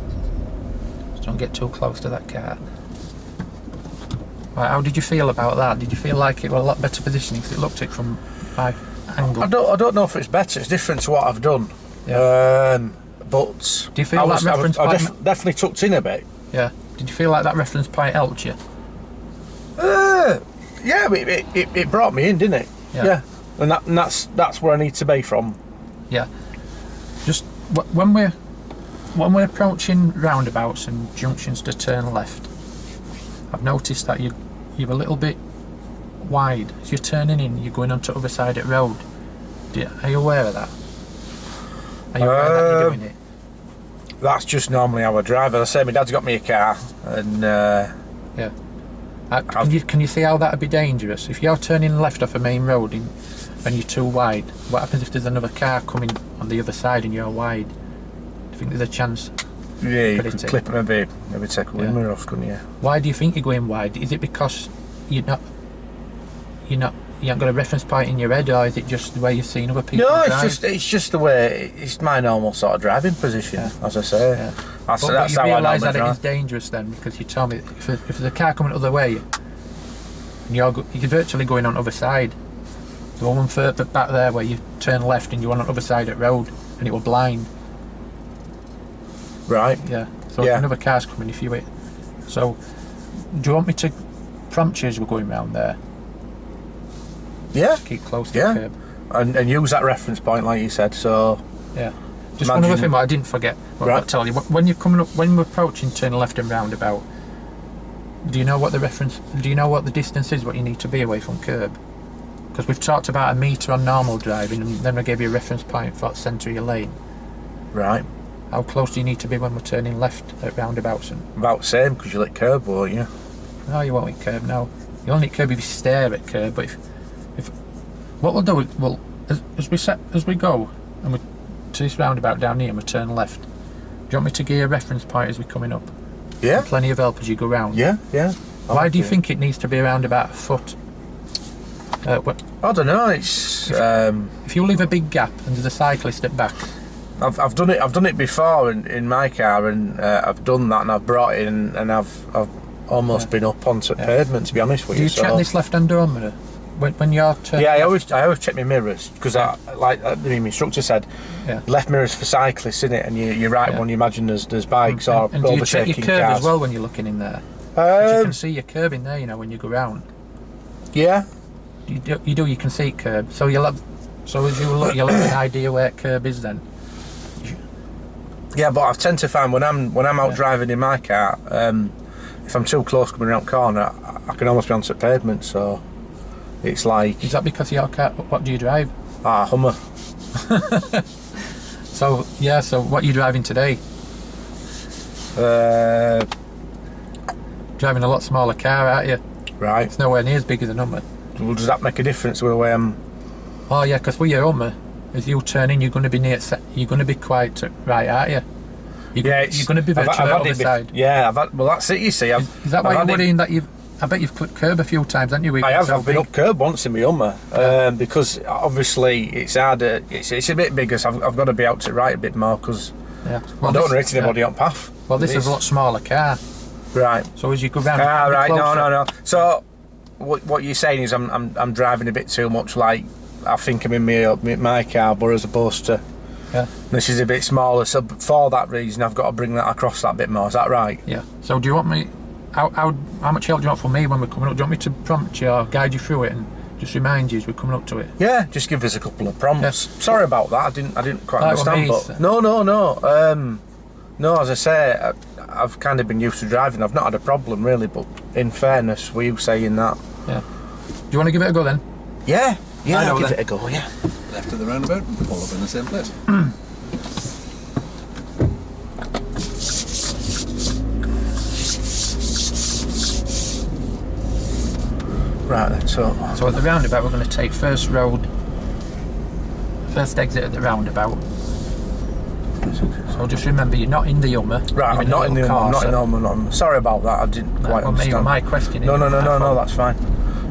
Just don't get too close to that car. Right, how did you feel about that? Did you feel like it was a lot better positioning? Because it looked it from my angle. I don't know if it's better. It's different to what I've done. Yeah. But do you feel that reference point? Definitely tucked in a bit. Yeah. Did you feel like that reference point helped you? Yeah, it brought me in, didn't it? Yeah. And that's where I need to be from. Yeah. Just when we're approaching roundabouts and junctions to turn left, I've noticed that you're a little bit wide. As you're turning in, you're going onto the other side of the road. Are you aware of that? Are you aware that you're doing it? That's just normally how I drive. As I say, my dad's got me a car, and yeah. Can you see how that'd be dangerous? If you're turning left off a main road and you're too wide, what happens if there's another car coming on the other side and you're wide? Do you think there's a chance? Yeah, you could clip it, maybe take a wimmer off, couldn't you? Why do you think you're going wide? Is it because you haven't got a reference point in your head, or is it just the way you've seen other people drive? it's just the way. It's my normal sort of driving position, as I say. Yeah. That's you how I realise that drive. it is dangerous then, because you told me if there's a car coming the other way, and you're virtually going on the other side. The woman further back there where you turn left and you're on the other side of the road, and it were blind. Right. Yeah. So if another car's coming, if you wait. So, do you want me to prompt you as we're going round there? Yeah. Keep close to the curb. And use that reference point like you said. So. Yeah. Just one other thing what I didn't forget. I'll tell you. When you're coming up, when we're approaching turn left and roundabout, do you know what the distance is? What you need to be away from curb? Because we've talked about a metre on normal driving, and then I gave you a reference point for the centre of your lane. Right. How close do you need to be when we're turning left at roundabouts? About the same, because you'll hit curb, won't you? No, you won't hit curb, no. You'll only hit curb if you stare at curb, but if what we'll do, as we go, and we to this roundabout down here and we turn left, you want me to give you a reference point as we're coming up? Yeah. Plenty of help as you go round. Yeah. Why do you think it needs to be around about a foot? I don't know. It's if you leave a big gap and there's a cyclist at back. I've done it before in my car, and I've done that, and I've brought it in, and I've almost been up onto pavement, to be honest with you. Do you check this left-hand door mirror when you're turning? Yeah, I always check my mirrors, because like the instructor said, left mirrors for cyclists, innit? And your right one, you imagine there's bikes or and do you check overtaking your curb cars as well when you're looking in there? You can see your curb in there, you know, when you go round. Yeah. You do. You can see curb. So as you look, you'll have an idea where curb is then. Yeah, but I tend to find when I'm out driving in my car, if I'm too close coming around corner, I can almost be onto the pavement. So it's like. Is that because your car? What do you drive? Hummer. So what are you driving today? Driving a lot smaller car, aren't you? Right. It's nowhere near as big as a Hummer. Well, does that make a difference with the way I'm? Oh yeah, because with your Hummer, as you turn in, you're going to be you're going to be quite to right, aren't you? You're going to be virtually on the side. Yeah, well, that's it. You see, is that why you're worrying that I bet you've clipped curb a few times, haven't you? I have. I've been up curb once in my Hummer, because obviously it's harder. It's a bit bigger, so I've got to be out to the right a bit more, because I don't want to hit anybody on path. Well, this is a lot smaller car. Right. So as you go round, right. No. So what you're saying is I'm driving a bit too much like I think I'm in my car, but as opposed to this is a bit smaller. So for that reason, I've got to bring that across that bit more. Is that right? Yeah. So do you want me? How much help do you want from me when we're coming up? Do you want me to prompt you or guide you through it and just remind you as we're coming up to it? Yeah. Just give us a couple of prompts. Yeah. Sorry about that. I didn't quite understand. But no. No, as I say, I've kind of been used to driving. I've not had a problem really, but in fairness, were you saying that? Yeah. Do you want to give it a go then? Yeah, I'll give it a go, yeah. Left of the roundabout and pull up in the same place. Right then, so at the roundabout we're going to take first exit at the roundabout. So just remember, you're not in the Hummer. Right, I'm not in the Hummer. Sorry about that, I didn't quite understand. My question. No, that's fine.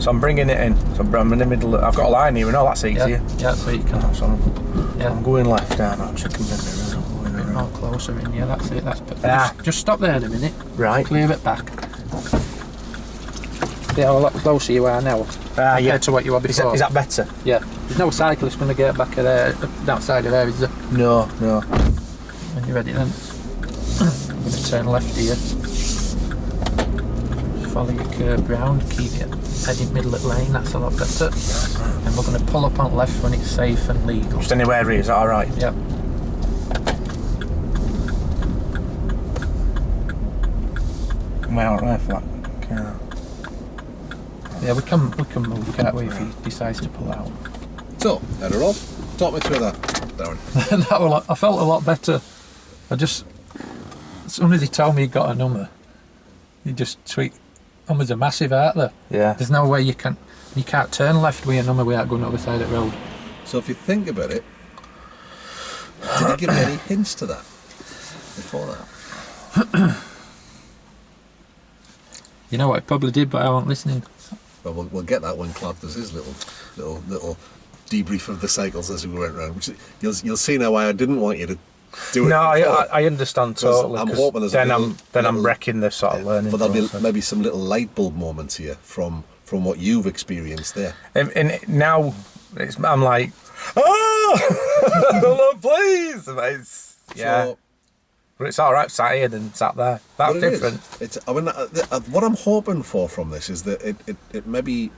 So I'm bringing it in. So I'm in the middle. I've got a line here, and all that's easier. Yeah, so you can. So I'm going left down. I'm checking the mirrors. A bit more closer in. Yeah, that's it. Just stop there a minute. Right. Clear it back. See how a lot closer you are now. Compared to what you were before. Is that better? Yeah. There's no cyclist going to get back that side of there, is there? No. When you're ready then, I'm going to turn left here. Follow your curb round, keep it heading middle of lane, that's a lot better. And we're going to pull up on left when it's safe and legal. Just anywhere here, is that alright? Yep. Am I alright for that? Okay. Yeah, we can move, can't we, if he decides to pull out. So, header up. Talk me through that, Darren. I felt a lot better. As soon as he told me he got a number, he just tweaked. Numbers are massive, aren't they? Yeah. There's no way you can't turn left with a number without going over the side of the road. So if you think about it, did he give you any hints to that before that? You know what, I probably did, but I wasn't listening. Well, we'll get that when Clark does his little debrief of the cycles as we went round. Which you'll see now why I didn't want you to do it. No, I understand totally. I'm hoping there's I'm wrecking this sort of learning. But there'll be maybe some little light bulb moments here from what you've experienced there. And now I'm like, oh, please. Yeah. But it's all right sat here than sat there. That's different. What I'm hoping for from this is that it maybe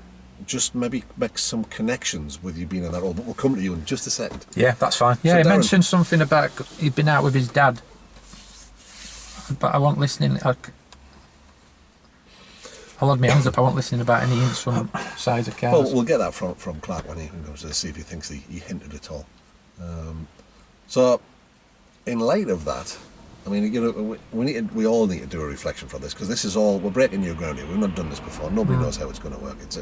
makes some connections with you being in that role. But we'll come to you in just a second. Yeah, that's fine. Yeah, So he Darren, mentioned something about he'd been out with his dad, but I wasn't listening. I'll hold my hands up. I wasn't listening about any hints from size of cars. Well, we'll get that from Clark when he goes to see if he thinks he hinted at all. So, in light of that, I mean, you know, we all need to do a reflection from this, because this is all, we're breaking new ground here. We've not done this before. Nobody knows how it's going to work. It's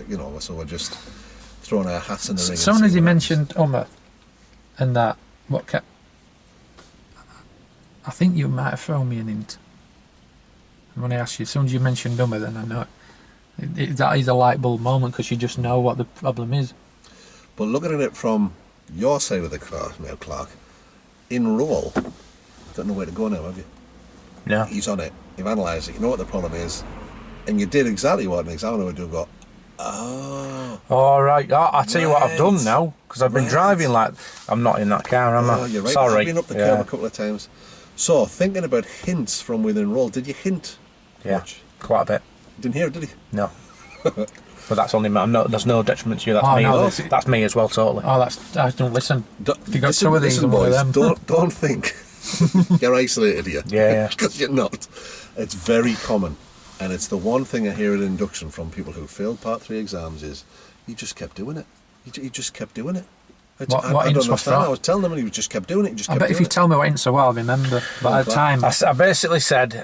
so we're just throwing our hats in the ring. As soon as he mentioned Hummer and that, I think you might have thrown me an hint. I'm going to ask you, as soon as you mention number, then I know that is a light bulb moment, because you just know what the problem is. But looking at it from your side of the car now, Clark, in roll, don't know where to go now, have you? No. He's on it. You've analysed it. You know what the problem is. And you did exactly what an examiner would do. Go, oh. All right. Oh, I'll tell you what I've Right. done now, because I've been Right. driving like... I'm not in that car, am I? Oh, you're right. Sorry. I've been up the curb a couple of times. So, thinking about hints from within roll, did you hint much? Quite a bit. Didn't hear it, did he? No. But that's only me. There's no detriment to you. That's Oh, me. no, That's me as well, totally. Oh, I don't listen. If you got Listen, two of these, listen, and one of boys, them. don't think you're isolated here. Yeah. Because you're not. It's very common. And it's the one thing I hear at induction from people who failed Part 3 exams is, you just kept doing it. You just kept doing it. What I hints don't was understand. that? I was telling them and he just kept doing it. He just I kept bet if doing you it. tell me what hints are, well, I'll remember. But at the time, I basically said,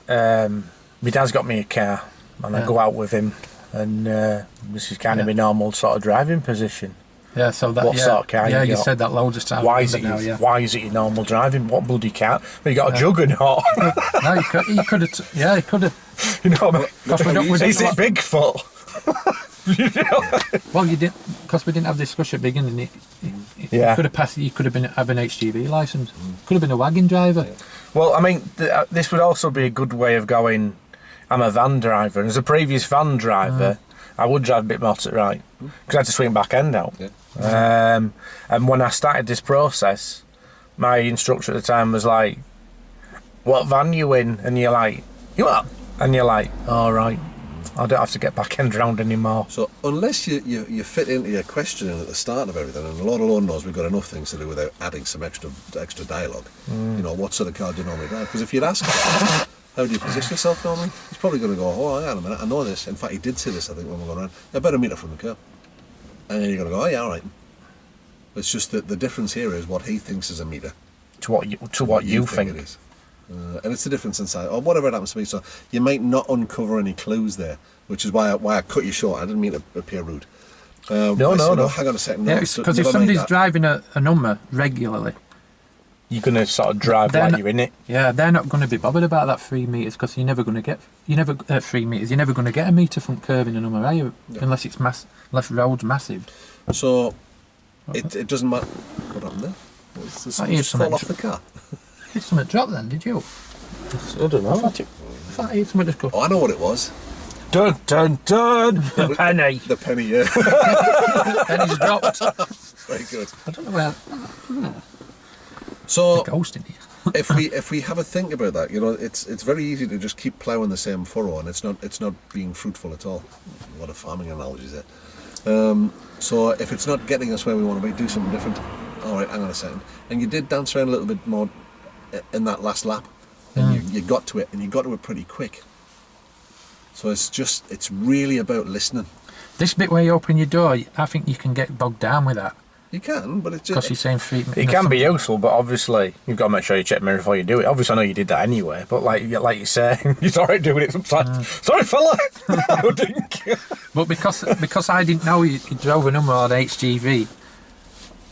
my dad's got me a car, and I go out with him, and this is kind of my normal sort of driving position. yeah, so that, What yeah, sort of car yeah, you you got? said that loads of times. Why is it? now, yeah. Why is it your normal driving? What bloody car? Well, you got a juggernaut. No, you could have, yeah, you could have. You know what I mean? Because we don't Is know it Bigfoot? Well, you didn't, because we didn't have this discussion at the beginning. Yeah. Could have passed. You could have been have an HGV license. Could have been a wagon driver. Well, I mean, this would also be a good way of going. I'm a van driver, and as a previous van driver, I would drive a bit more to the right because I had to swing back end out. Yeah. And when I started this process, my instructor at the time was like, "What van you in?" And you're like, "You what?" And you're like, "All right, I don't have to get back end round anymore." So unless you fit into your questioning at the start of everything, and Lord alone knows we've got enough things to do without adding some extra dialogue. You know, what sort of car do you normally drive? Because if you'd ask him, how do you position yourself normally? He's probably going to go, oh, hang on a minute, I know this. In fact, he did say this, I think, when we were going around. I better meet her from the curb. And then you're going to go, oh, yeah, all right. It's just that the difference here is what he thinks is a metre. To what you think. it is. And it's the difference inside, or whatever it happens to be. So you might not uncover any clues there, which is why I cut you short. I didn't mean to appear rude. No. Hang on a second. Yeah, No, because so if never mind somebody's that. driving a number regularly, You're going to sort of drive They're like not- you're in it. yeah, they're not going to be bothered about that 3 metres, because you're never going to get 3 metres. You're never going to get a metre from curve in a number, are you? Yeah. Unless it's unless road's massive. So it doesn't matter. What happened there? Did something here's just fall something. off the car? Did something drop then? Did you? I don't know. I thought I heard something just go. Oh, I know what it was. Dun dun dun. The penny. The penny, yeah. Then he's dropped. Very good. I don't know where. So Ghost in here. if we have a think about that, you know, it's very easy to just keep ploughing the same furrow, and it's not being fruitful at all. A lot of farming analogies there. So if it's not getting us where we want to be, do something different. All right, hang on a second. And you did dance around a little bit more in that last lap, and you got to it, and you got to it pretty quick. So it's really about listening. This bit where you open your door, I think you can get bogged down with that, You can, but it's because you're just saying 3. It can be useful, but obviously you've got to make sure you check the mirror before you do it. Obviously, I know you did that anyway, but like you say, you're alright doing it sometimes. Sorry, fella. I didn't. But because I didn't know you drove a number on HGV,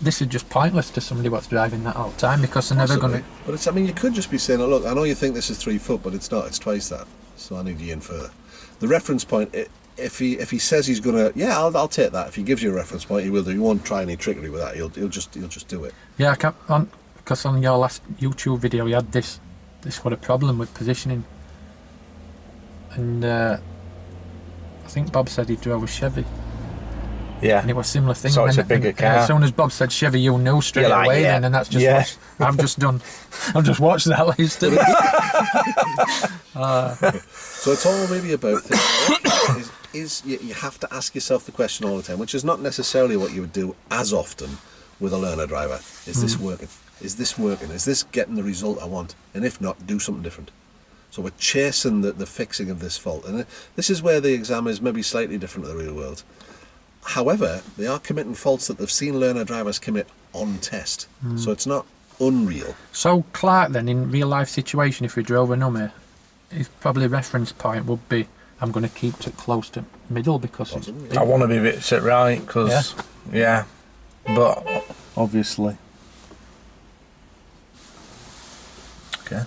this is just pointless to somebody what's driving that all the time, because they're never going to. But it's, I mean, you could just be saying, oh, look, I know you think this is 3 foot, but it's not. It's twice that. So I need you in further. The reference point. If he says he's gonna, yeah, I'll take that. If he gives you a reference point, he will do. He won't try any trickery with that. He'll just do it. Yeah, because on your last YouTube video you had this got a problem with positioning, and I think Bob said he drove a Chevy, Yeah. and it was a similar thing. So it's And a bigger and car. As soon as Bob said Chevy, you knew straight You're like, away. yeah, Then, and that's just yeah. what I've just done. I've just watched that list. So it's all really about things. You have to ask yourself the question all the time, which is not necessarily what you would do as often with a learner driver. Is this working? Is this working? Is this getting the result I want? And if not, do something different. So we're chasing the fixing of this fault. And this is where the exam is maybe slightly different to the real world. However, they are committing faults that they've seen learner drivers commit on test. So it's not unreal. So Clark, then, in real life situation, if we drove a number, his probably reference point would be, I'm going to keep it close to middle, because it's Possibly, big. I want to be a bit sit right, because, yeah. But obviously. Okay.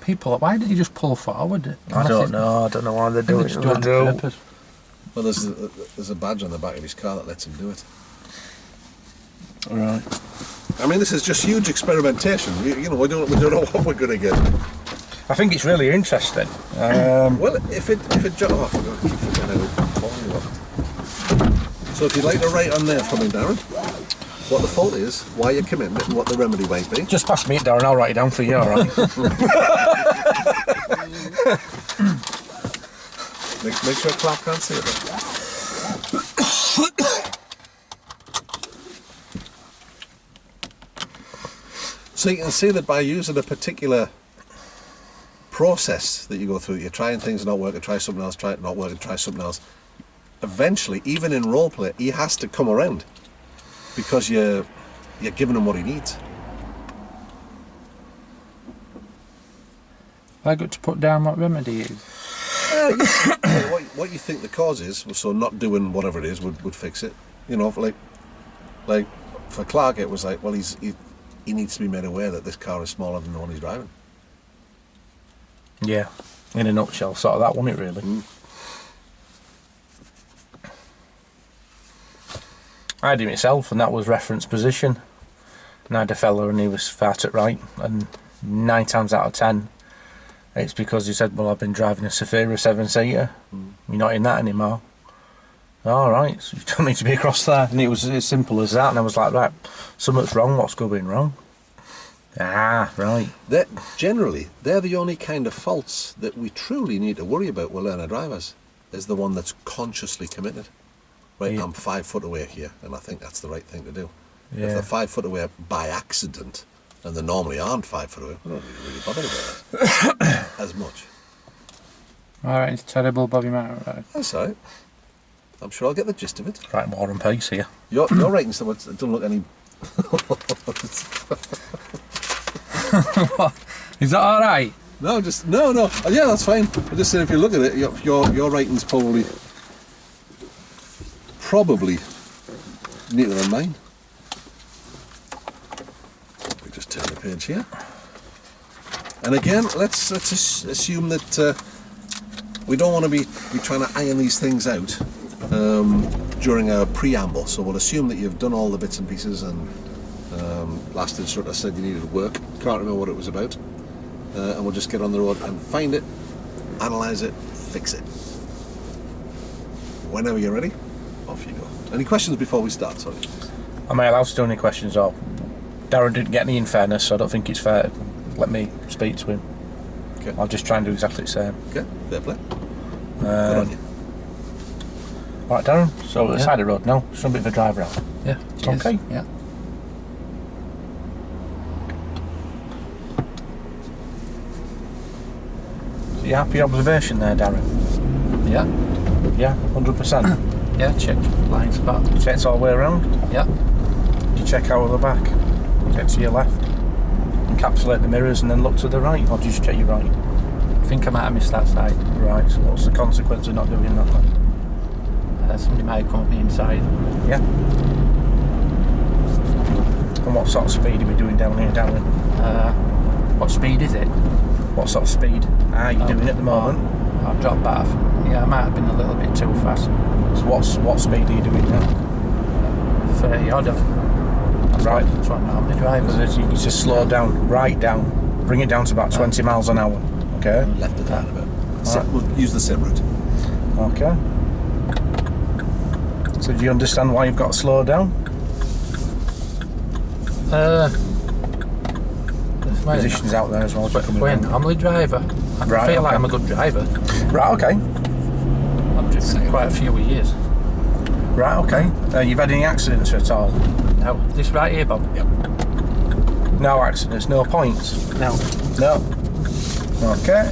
People, why didn't you just pull forward? I don't know. I don't know why they do it. Just do it on purpose. Well, there's a badge on the back of his car that lets him do it. Right. I mean, this is just huge experimentation. You know, we don't know what we're going to get. I think it's really interesting. Well, if it oh, I forgot to keep forgetting how to call you up. So if you'd like to write on there for me, Darren, what the fault is, why you're committing it, and what the remedy might be. Just pass me it, Darren. I'll write it down for you. All right. Make sure Clark can't see it. Though. So you can see that by using a particular process that you go through, you're trying things not working, try something else, try it not working, try something else. Eventually, even in role play, he has to come around because you're giving him what he needs. I got to put down what remedy is. What you think the cause is, so not doing whatever it is would fix it. You know, like for Clark, it was like, well, he needs to be made aware that this car is smaller than the one he's driving. Yeah, in a nutshell, sort of that, wasn't it, really? I had it myself, and that was reference position. And I had a fella, and he was far to right, and 9 times out of 10, it's because he said, well, I've been driving a Safira 7-seater. You're not in that anymore. All right, so you told me to be across there. And it was as simple as that. And I was like, right, something's wrong. What's going wrong? Ah, right. They're the only kind of faults that we truly need to worry about with learner drivers, is the one that's consciously committed. Right, yeah. I'm 5 foot away here, and I think that's the right thing to do. Yeah. If they're 5 foot away by accident, and they normally aren't 5 foot away, I don't really bother about that as much. Alright, it's terrible, Bobby Matter. Right. That's all right. I'm sure I'll get the gist of it. Right, War and Peace here. You're writing something that doesn't look any... Is that alright? No, no. Yeah, that's fine. I'm just saying, if you look at it, your writing's probably neater than mine. We just turn the page here. And again, let's assume that we don't want to be trying to iron these things out during our preamble. So we'll assume that you've done all the bits and pieces, and last instructor said you needed work. Can't remember what it was about. And we'll just get on the road and find it, analyse it, fix it. Whenever you're ready, off you go. Any questions before we start? Sorry. Am I allowed to do any questions? Or Darren didn't get any in fairness, so I don't think it's fair to let me speak to him. Okay. I'll just try and do exactly the same. Okay, fair play. Good on you. Alright, Darren, so at the side of the road now, just a bit of a drive around. Yeah. Okay. Yeah. So you happy observation there, Darren? Yeah. Yeah, 100%. Yeah, check blind spot. Checks all the way around? Yeah. You check out of the back, check to your left, encapsulate the mirrors and then look to the right, or just check your right? I think I might have missed that side. Right, so what's the consequence of not doing that then? Somebody might come up the inside. Yeah. And what sort of speed are we doing down here, Darren? What speed is it? What sort of speed are you doing at the moment? I've dropped back. Yeah, I might have been a little bit too fast. So what speed are you doing now? 30 odd. Right. That's what I'm normally driving. So you just slow down, right down, bring it down to about 20 miles an hour. Okay. Left of that a bit. We'll use the same route. Okay. So do you understand why you've got to slow down? Positions out there as well. When normally driver, I feel like I'm a good driver. Right. Okay. I've driven quite a few years. Right. Okay. You've had any accidents at all? No. This right here, Bob. Yep. No accidents. No points. No. No. Okay.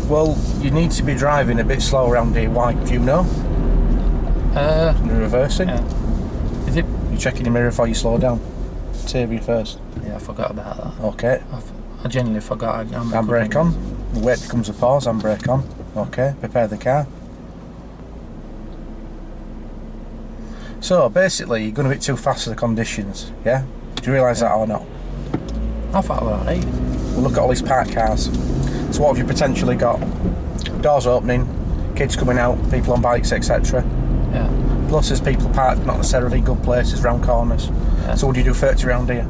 Well, you need to be driving a bit slow around here. Why? Do you know? You're reversing. Yeah. Is it? You're checking your mirror before you slow down. Save you first. Yeah, I forgot about that. Okay. I genuinely forgot. Handbrake on. The weight becomes a pause. Handbrake on. Okay. Prepare the car. So basically, you're going a bit too fast for the conditions. Yeah. Do you realise that or not? I thought I was alright. Well, look at all these parked cars. So what have you potentially got? Doors opening, kids coming out, people on bikes, etc. Yeah. Plus there's people parked not necessarily good places, round corners. Yeah. So would you do 30 round here?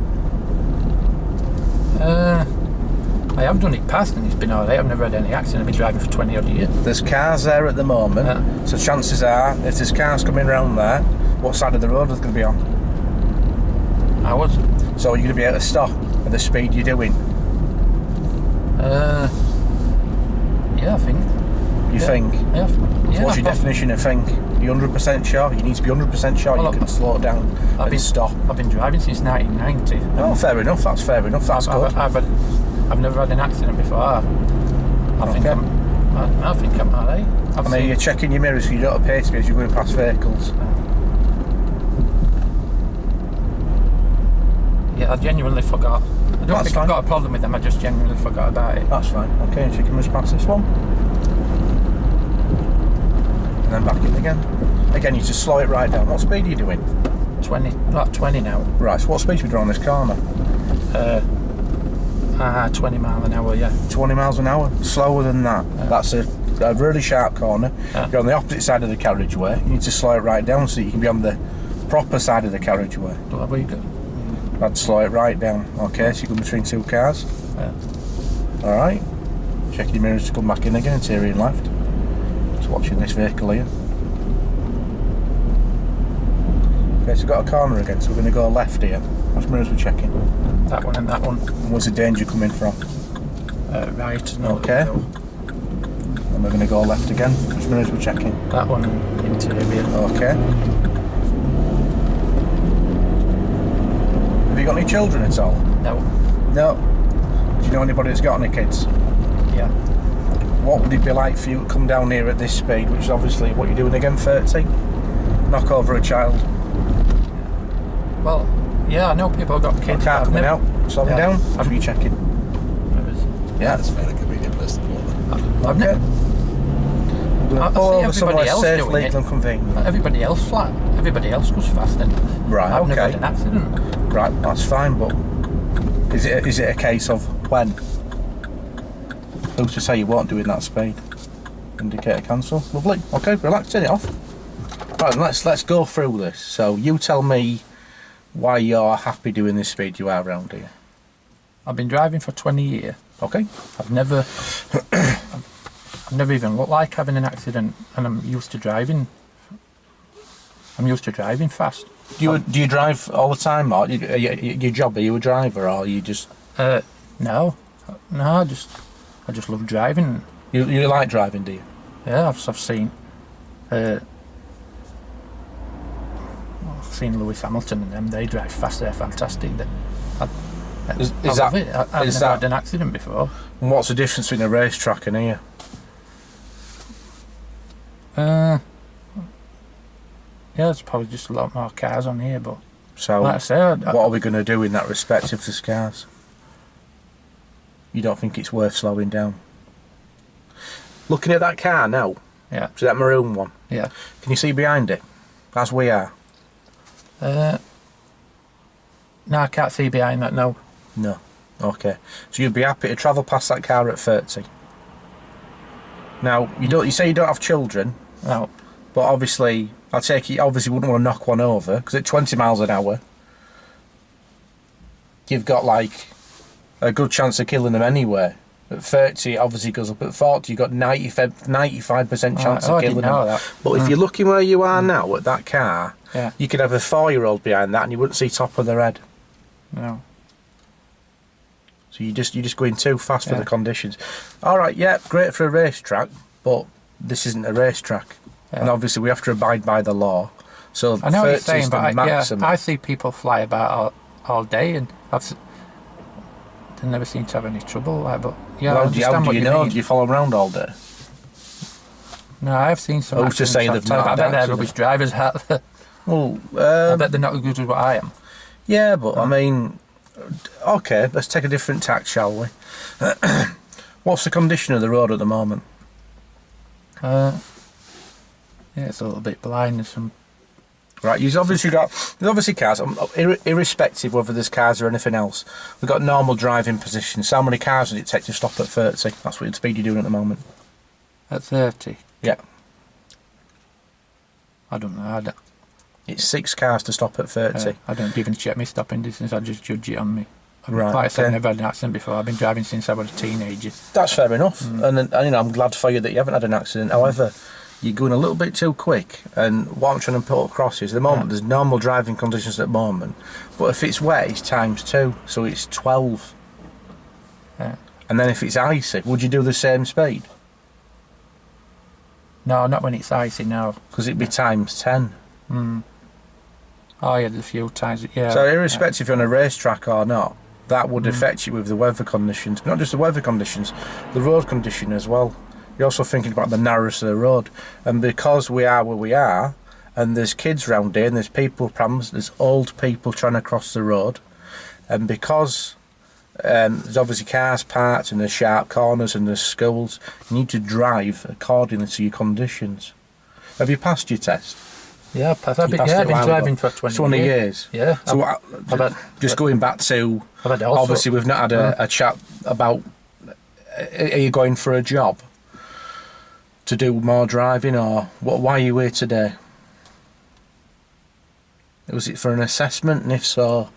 I have done it past and it's been alright. I've never had any accident. I've been driving for 20 odd years. There's cars there at the moment, Yeah. so chances are, if there's cars coming round there, what side of the road is going to be on? I was. So you're going to be able to stop at the speed you're doing. Yeah, I think. You think? Yeah. So Yeah, what's your definition of think? You're 100% sure? You need to be 100% sure Well, you can slow down and stop. I've been driving since 1990. Oh, fair enough, that's fair enough, that's good. I've never had an accident before. I think I'm alright. I mean, you're checking your mirrors so you don't appear to be as you're going past vehicles. Yeah, I genuinely forgot. I don't That's think fine. I've got a problem with them, I just genuinely forgot about it. That's fine. Okay, check your mirrors past this one. And then back in again. Again, you just slow it right down. What speed are you doing? 20 now. Right, so what speed should we do on this corner? 20 mile an hour, yeah. 20 miles an hour? Slower than that. That's a really sharp corner. You're on the opposite side of the carriageway. You need to slow it right down so you can be on the proper side of the carriageway. What have you got? I'd slow it right down. Okay, so you go between two cars. Yeah. Alright. Check your mirrors to come back in again, interior and left. Just watching this vehicle here. Okay, so we've got a corner again, so we're going to go left here. Which mirrors we're checking? That one and that one. And where's the danger coming from? Right. No, Okay. no. And we're going to go left again. Which mirrors we're checking? That one interior. Okay. Have you got any children at all? No. No. Do you know anybody that's got any kids? Yeah. What would it be like for you to come down here at this speed, which is obviously what you're doing again, 30? Knock over a child. Well, yeah, I know people have got kids. Car coming out. Slow me down. What are you checking? Yeah. That's a very convenient place to pull them. I've never. I see Pull over everybody somewhere else safe, doing legal it. and convenient. Everybody else flat. Everybody else goes fast, and Right, I've never okay. had an accident. Right, that's fine, but is it a case of when? Who's to say you won't do in that speed? Indicator cancel. Lovely. Okay, relax, turn it off. Right, let's go through this. So you tell me why you're happy doing this speed you are around here. I've been driving for 20 years. Okay. I've never even looked like having an accident, and I'm used to driving. I'm used to driving fast. Do you drive all the time, or your job? Are you a driver, or are you just? No, I just love driving. You like driving, do you? Yeah, I've seen. I've seen Lewis Hamilton and them. They drive fast. They're fantastic. I love it. I've never had an accident before. And what's the difference between a racetrack and here? Yeah, there's probably just a lot more cars on here, but So, like I said, what are we going to do in that respect if there's cars? You don't think it's worth slowing down? Looking at that car now, yeah, so that maroon one, yeah. can you see behind it? As we are? No, I can't see behind that. No. No. Okay. So you'd be happy to travel past that car at 30? Now, you say you don't have children, No. but obviously, I take it you obviously wouldn't want to knock one over, because at 20 miles an hour, you've got like a good chance of killing them anyway. At 30, it obviously goes up. At 40, you've got 95% chance of I killing didn't know them. that. But if you're looking where you are now at that car, Yeah. you could have a 4-year-old behind that and you wouldn't see top of their head. No. So you're just going too fast for Yeah. the conditions. All right, yeah, great for a racetrack, but this isn't a racetrack. Yeah. And obviously we have to abide by the law. So I know what 30 you're is saying, the but maximum. I see people fly about all day, and they never seem to have any trouble. Like, but yeah, I Well, how understand do what you you know? mean. Do you follow around all day? No, I have seen some. Who's to say accidents they've not I had bet they're accidents? rubbish drivers. I Well, bet they're not as good as what I am. yeah, but I mean, okay, let's take a different tack, shall we? What's the condition of the road at the moment? Yeah, it's a little bit blind. There's some Right, there's obviously cars, irrespective whether there's cars or anything else. We've got normal driving positions. So how many cars would it take to stop at 30? That's what speed you're doing at the moment. At 30? Yeah. I don't know. It's 6 cars to stop at 30. I don't even check my stopping distance, I just judge it on me. Right, Like I said, I've never had an accident before. I've been driving since I was a teenager. That's fair enough. And I'm glad for you that you haven't had an accident. However, you're going a little bit too quick, and what I'm trying to put across is at the moment there's normal driving conditions at the moment, but if it's wet it's ×2, so it's 12. Yeah. And then if it's icy, would you do the same speed? No, not when it's icy, no. Because it'd be ×10. Oh yeah, there's a few times, yeah. So irrespective if you're on a racetrack or not, that would affect you with the weather conditions. But not just the weather conditions, the road condition as well. You're also thinking about the narrowness of the road, and because we are where we are, and there's kids round here, and there's people with problems, there's old people trying to cross the road, and because there's obviously cars parked, and there's sharp corners, and there's schools, you need to drive accordingly to your conditions. Have you passed your test? Yeah, I've been driving for 20 years. Yeah. So just going back to, obviously we've not had a chat about, are you going for a job to do more driving, or why are you here today? Was it for an assessment, and if so,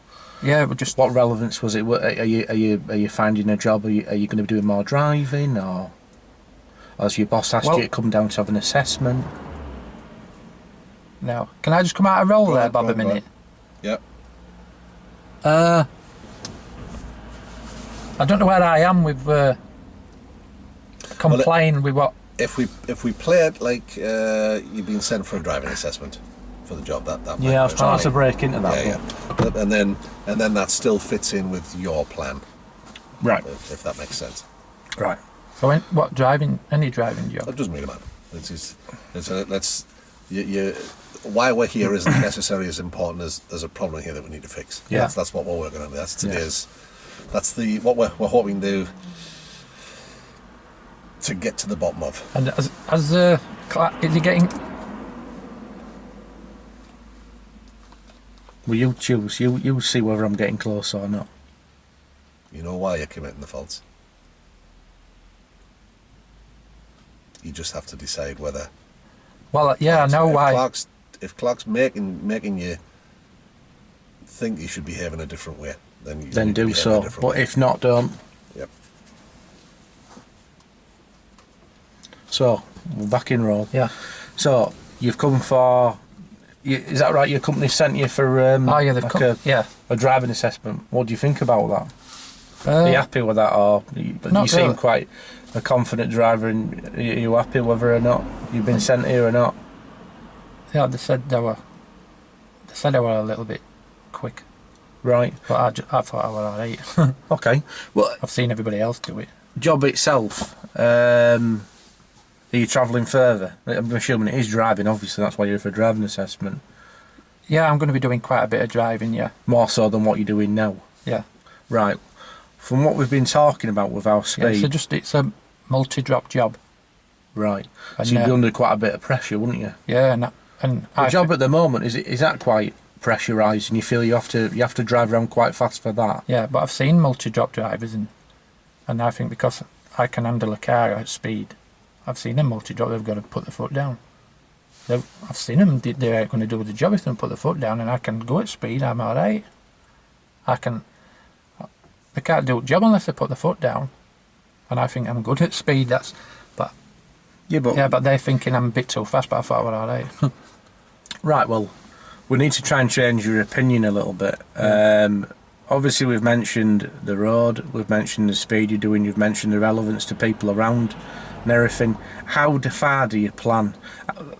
but just what relevance was it? Are you finding a job? Are you going to be doing more driving, or has your boss asked you to come down to have an assessment? No. Can I just come out of roll there, Bob, a minute? Yep. I don't know where I am with complying with what. If we play it like you've been sent for a driving assessment for the job, that I was trying to break into that. Yeah. And then that still fits in with your plan, Right. If that makes sense. Right. So what driving? Any driving job? It doesn't really matter. Why we're here isn't necessarily as important as there's a problem here that we need to fix. Yeah. That's what we're working on. That's today's. That's what we're hoping to get to the bottom of. And is he getting? Well, you choose. You see whether I'm getting close or not. You know why you're committing the faults. You just have to decide whether. Well, I know why. If Clark's making you think you should behave in a different way, then do so. But if not, don't. Yep. So we're back in roll. Yeah. So you've come for. Is that right? Your company sent you for a driving assessment. What do you think about that? Are you happy with that, or you seem quite a confident driver? And are you happy whether or not you've been sent here or not? Yeah, they said I were a little bit quick. Right. But I thought I was alright. Okay. Well, I've seen everybody else do it. Job itself. Are you travelling further? I'm assuming it is driving. Obviously, that's why you're for a driving assessment. Yeah, I'm going to be doing quite a bit of driving. Yeah. More so than what you're doing now. Yeah. Right. From what we've been talking about with our speed. Yeah, so it's a multi-drop job. Right. And, so you'd be under quite a bit of pressure, wouldn't you? Yeah, and the job at the moment is that quite pressurised, and you feel you have to drive around quite fast for that? Yeah, but I've seen multi-drop drivers, and I think because I can handle a car at speed, I've seen them multi-drop. They've got to put the foot down. I've seen them. They ain't going to do the job if they don't put the foot down, and I can go at speed. I'm all right. They can't do the job unless they put the foot down, and I think I'm good at speed. But they're thinking I'm a bit too fast. But I thought, well, all right. Right. Well, we need to try and change your opinion a little bit. Obviously, we've mentioned the road. We've mentioned the speed you're doing. You've mentioned the relevance to people around and everything. How far do you plan?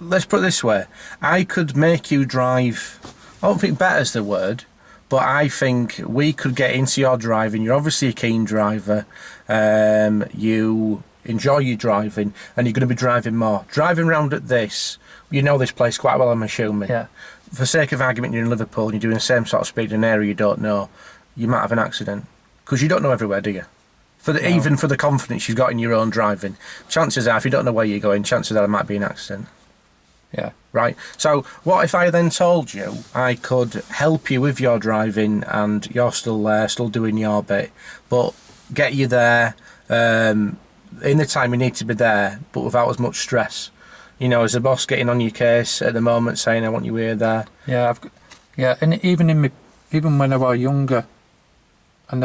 Let's put it this way. I could make you drive. I don't think better's the word. But I think we could get into your driving. You're obviously a keen driver. You enjoy your driving, and you're going to be driving more. Driving around at this, you know this place quite well, I'm assuming. Yeah. For sake of argument, you're in Liverpool and you're doing the same sort of speed in an area you don't know, you might have an accident. Because you don't know everywhere, do you? Even for the confidence you've got in your own driving, chances are, if you don't know where you're going, chances are there might be an accident. Yeah. Right. So what if I then told you I could help you with your driving and you're still there, still doing your bit, but get you there in the time you need to be there, but without as much stress? You know, as a boss getting on your case at the moment, saying I want you here, there. Yeah, and even when I was younger, I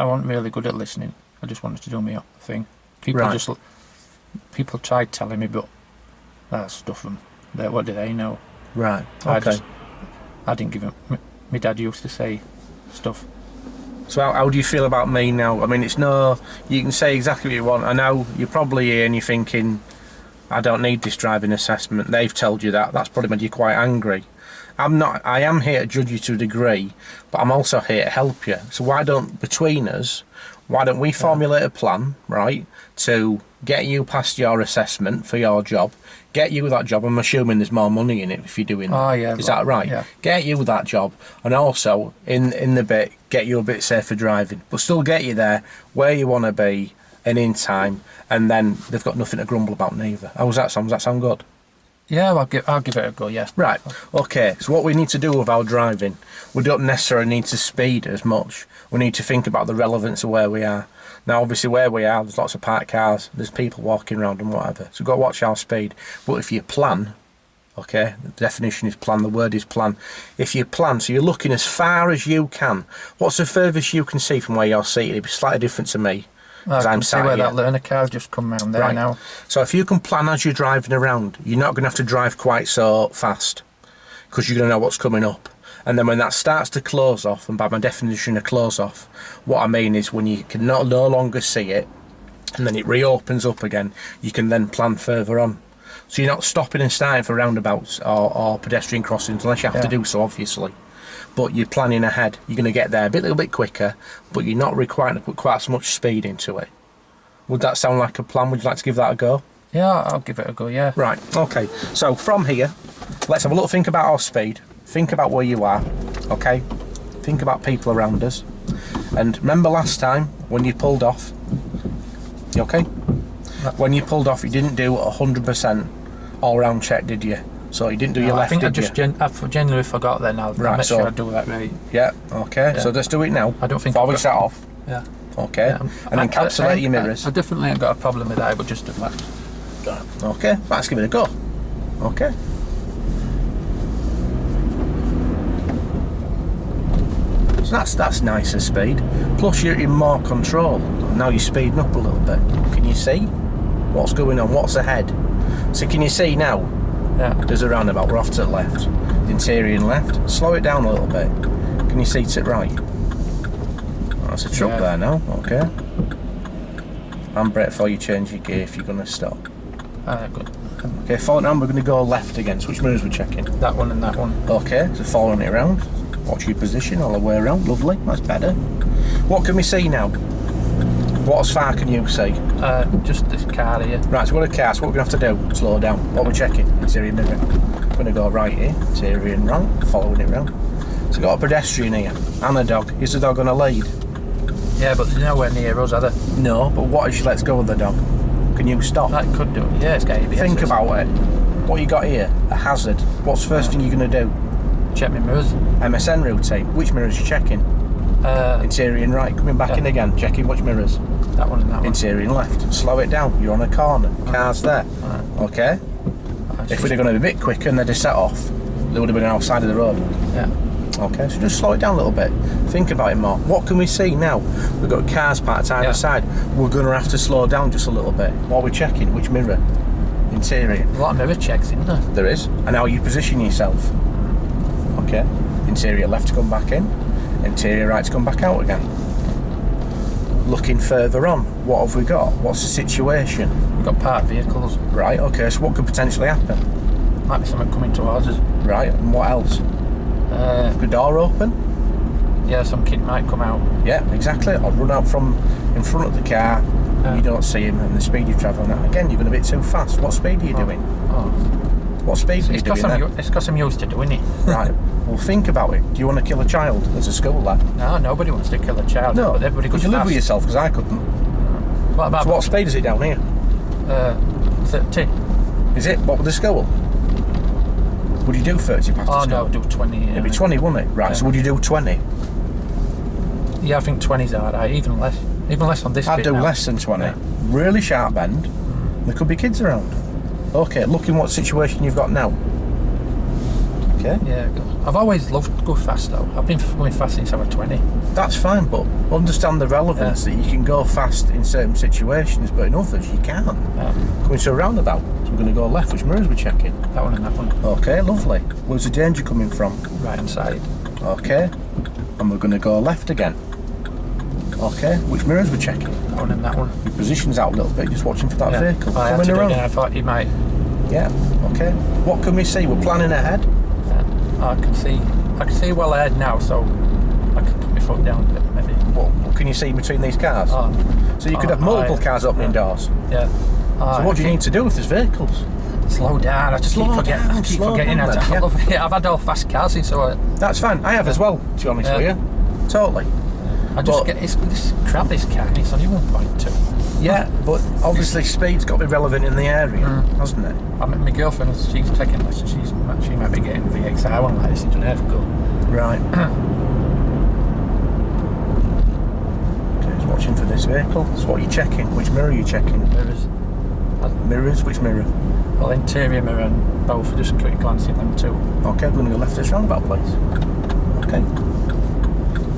wasn't really good at listening. I just wanted to do my own thing. People tried telling me, but that stuff them. What do they know? Right. Okay. I didn't give them. My dad used to say stuff. So how do you feel about me now? I mean, you can say exactly what you want. I know you're probably here and you're thinking, I don't need this driving assessment. They've told you that. That's probably made you quite angry. I'm not. I am here to judge you to a degree, but I'm also here to help you. So why don't we formulate a plan, right, to get you past your assessment for your job, get you that job. I'm assuming there's more money in it if you're doing that. Oh, yeah. Is that right? Yeah. Get you that job, and also in the bit, get you a bit safer driving, but still get you there where you want to be and in time, and then they've got nothing to grumble about neither. How does that sound? Does that sound good? Yeah, I'll give it a go, yeah. Right, okay, so what we need to do with our driving, we don't necessarily need to speed as much. We need to think about the relevance of where we are. Now, obviously, where we are, there's lots of parked cars, there's people walking around and whatever, so we've got to watch our speed. But if you plan, okay, the definition is plan, the word is plan. If you plan, so you're looking as far as you can, what's the furthest you can see from where you're seated? It'd be slightly different to me. I can see where that learner car's just come round there now. So if you can plan as you're driving around, you're not going to have to drive quite so fast because you're going to know what's coming up. And then when that starts to close off, and by my definition of close off, what I mean is when you can no longer see it and then it reopens up again, you can then plan further on. So you're not stopping and starting for roundabouts or pedestrian crossings unless you have to do so, obviously. But you're planning ahead. You're going to get there a little bit quicker, but you're not required to put quite as much speed into it. Would that sound like a plan? Would you like to give that a go? Yeah, I'll give it a go, yeah. Right, okay. So from here, let's have a little think about our speed. Think about where you are, okay? Think about people around us. And remember last time when you pulled off, you okay? When you pulled off, you didn't do a 100% all-round check, did you? So you didn't do your left, I think I genuinely forgot then. I'll make sure I do that right. Yeah, okay. Yeah. So let's do it now. I don't think before we set off. Yeah. Okay. Yeah, and encapsulate your mirrors. I definitely ain't got a problem with that, but just do that. Okay, let's give it a go. Okay. So that's nicer speed. Plus you're in more control. Now you're speeding up a little bit. Can you see what's going on? What's ahead? So can you see now? Yeah. There's a roundabout. We're off to the left. The interior and left. Slow it down a little bit. Can you see to the right? That's a truck there now. Okay. Handbrake before you change your gear if you're going to stop. Good. Okay, following on, we're going to go left again. So which mirrors we're checking? That one and that one. Okay, so following it around. Watch your position all the way around. Lovely. That's better. What can we see now? What as far can you see? Just this car here. Right, so we've got a car, so what we're going to have to do, slow down. What we're checking? Interior mirror. We're going to go right here, interior and right, following it round. So we've got a pedestrian here, and a dog. Is the dog going to lead? Yeah, but there's nowhere near us, are there? No, but what if she lets go of the dog? Can you stop? That could do it. Yeah, it's got ABS. Think about it. What you got here? A hazard. What's the first thing you're going to do? Check my mirrors. MSN routine. Which mirrors are you checking? Interior and right. Coming back in again. Checking which mirrors? That one and that one. Interior and left. Slow it down. You're on a corner. Car's there. Okay. If we'd have gone a bit quicker and they'd have set off, they would have been outside of the road. Yeah. Okay, so just slow it down a little bit. Think about it more. What can we see now? We've got cars parked either side. We're going to have to slow down just a little bit. What are we checking? Which mirror? Interior. A lot of mirror checks, isn't there? There is. And how you position yourself. Okay. Interior left to come back in. Interior right to come back out again. Looking further on, what have we got? What's the situation? We've got parked vehicles. Right, okay, so what could potentially happen? Might be something coming towards us. Right, and what else? The door open? Yeah, some kid might come out. Yeah, exactly. Or run out from in front of the car, you don't see him, and the speed you're travelling at. Again, you're going a bit too fast. What speed are you doing? What speed are you doing there? It's because I'm used to doing it. Right. Well, think about it. Do you want to kill a child as a school lad? No, nobody wants to kill a child. No, but everybody could you live with yourself? Because I couldn't. What about? So what speed is it down here? 30. Is it? What with the school? Would you do 30 past the Oh school? no, I'll do 20. Yeah. It'd be 20, wouldn't it? Right, Yeah. so would you do 20? Yeah, I think 20's alright. Even less on this I'd bit do now. less than 20. Yeah. Really sharp bend. There could be kids around. Okay, look in what situation you've got now. Okay, Yeah, I've always loved to go fast though. I've been going fast since I was 20. that's fine, but understand the relevance that you can go fast in certain situations, but in others you can't. Coming to a roundabout, so we're going to go left. Which mirrors we're checking? That one and that one. Okay, lovely. Where's the danger coming from? Right hand side. Okay, and we're going to go left again. Okay, which mirrors we're checking? That one and that one. Your position's out a little bit, just watching for that Yeah. vehicle. I had to Coming do it around. again. I thought you might. Yeah, okay. What can we see? We're planning ahead. I can see well ahead now, so I can put my foot down a bit maybe. What can you see between these cars? So you could have multiple cars opening doors. Yeah. So what do you need to do if there's vehicles? Slow down. I just keep Slow forgetting. down, I keep slow forgetting. down then, I yeah. love it. I've had all fast cars since, so That's fine. I have as well, to be honest with you. Totally. I just But- get this crap. This car. It's only 1.2. Yeah, but obviously speed's got to be relevant in the area, hasn't it? I mean, my girlfriend, she's taking lessons. She might be getting VXI one like this into an go. Right. Okay, just watching for this vehicle. So what are you checking? Which mirror are you checking? Mirrors. Mirrors? Which mirror? Well, interior mirror and both. Just a quick glance at them too. Okay, we're going to go left this roundabout, please. Okay.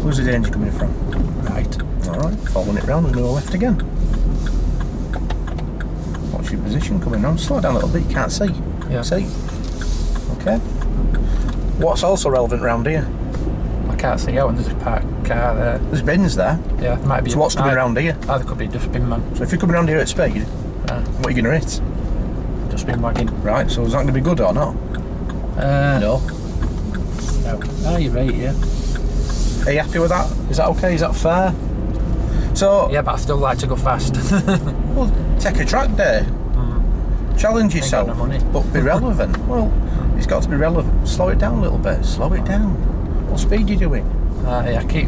Where's the danger coming from? Right. Alright, following it round, we're going to go left again. What's your position coming round? Slow down a little bit, you can't see. Yeah. See? Okay. What's also relevant round here? I can't see out, and there's a parked car there. There's bins there. Yeah, there might be. So what's coming round here? There could be a dustbin man. So if you're coming round here at speed, Yeah. what are you going to hit? Dustbin wagon. Right, so is that going to be good or not? No. No. Oh, you're right. Yeah. Are you happy with that? Is that okay? Is that fair? So, Yeah, but I still like to go fast. well, take a track day. Challenge yourself, no money. but be relevant. Well, it's got to be relevant. Slow it down a little bit. Slow it down. What speed are you doing? I keep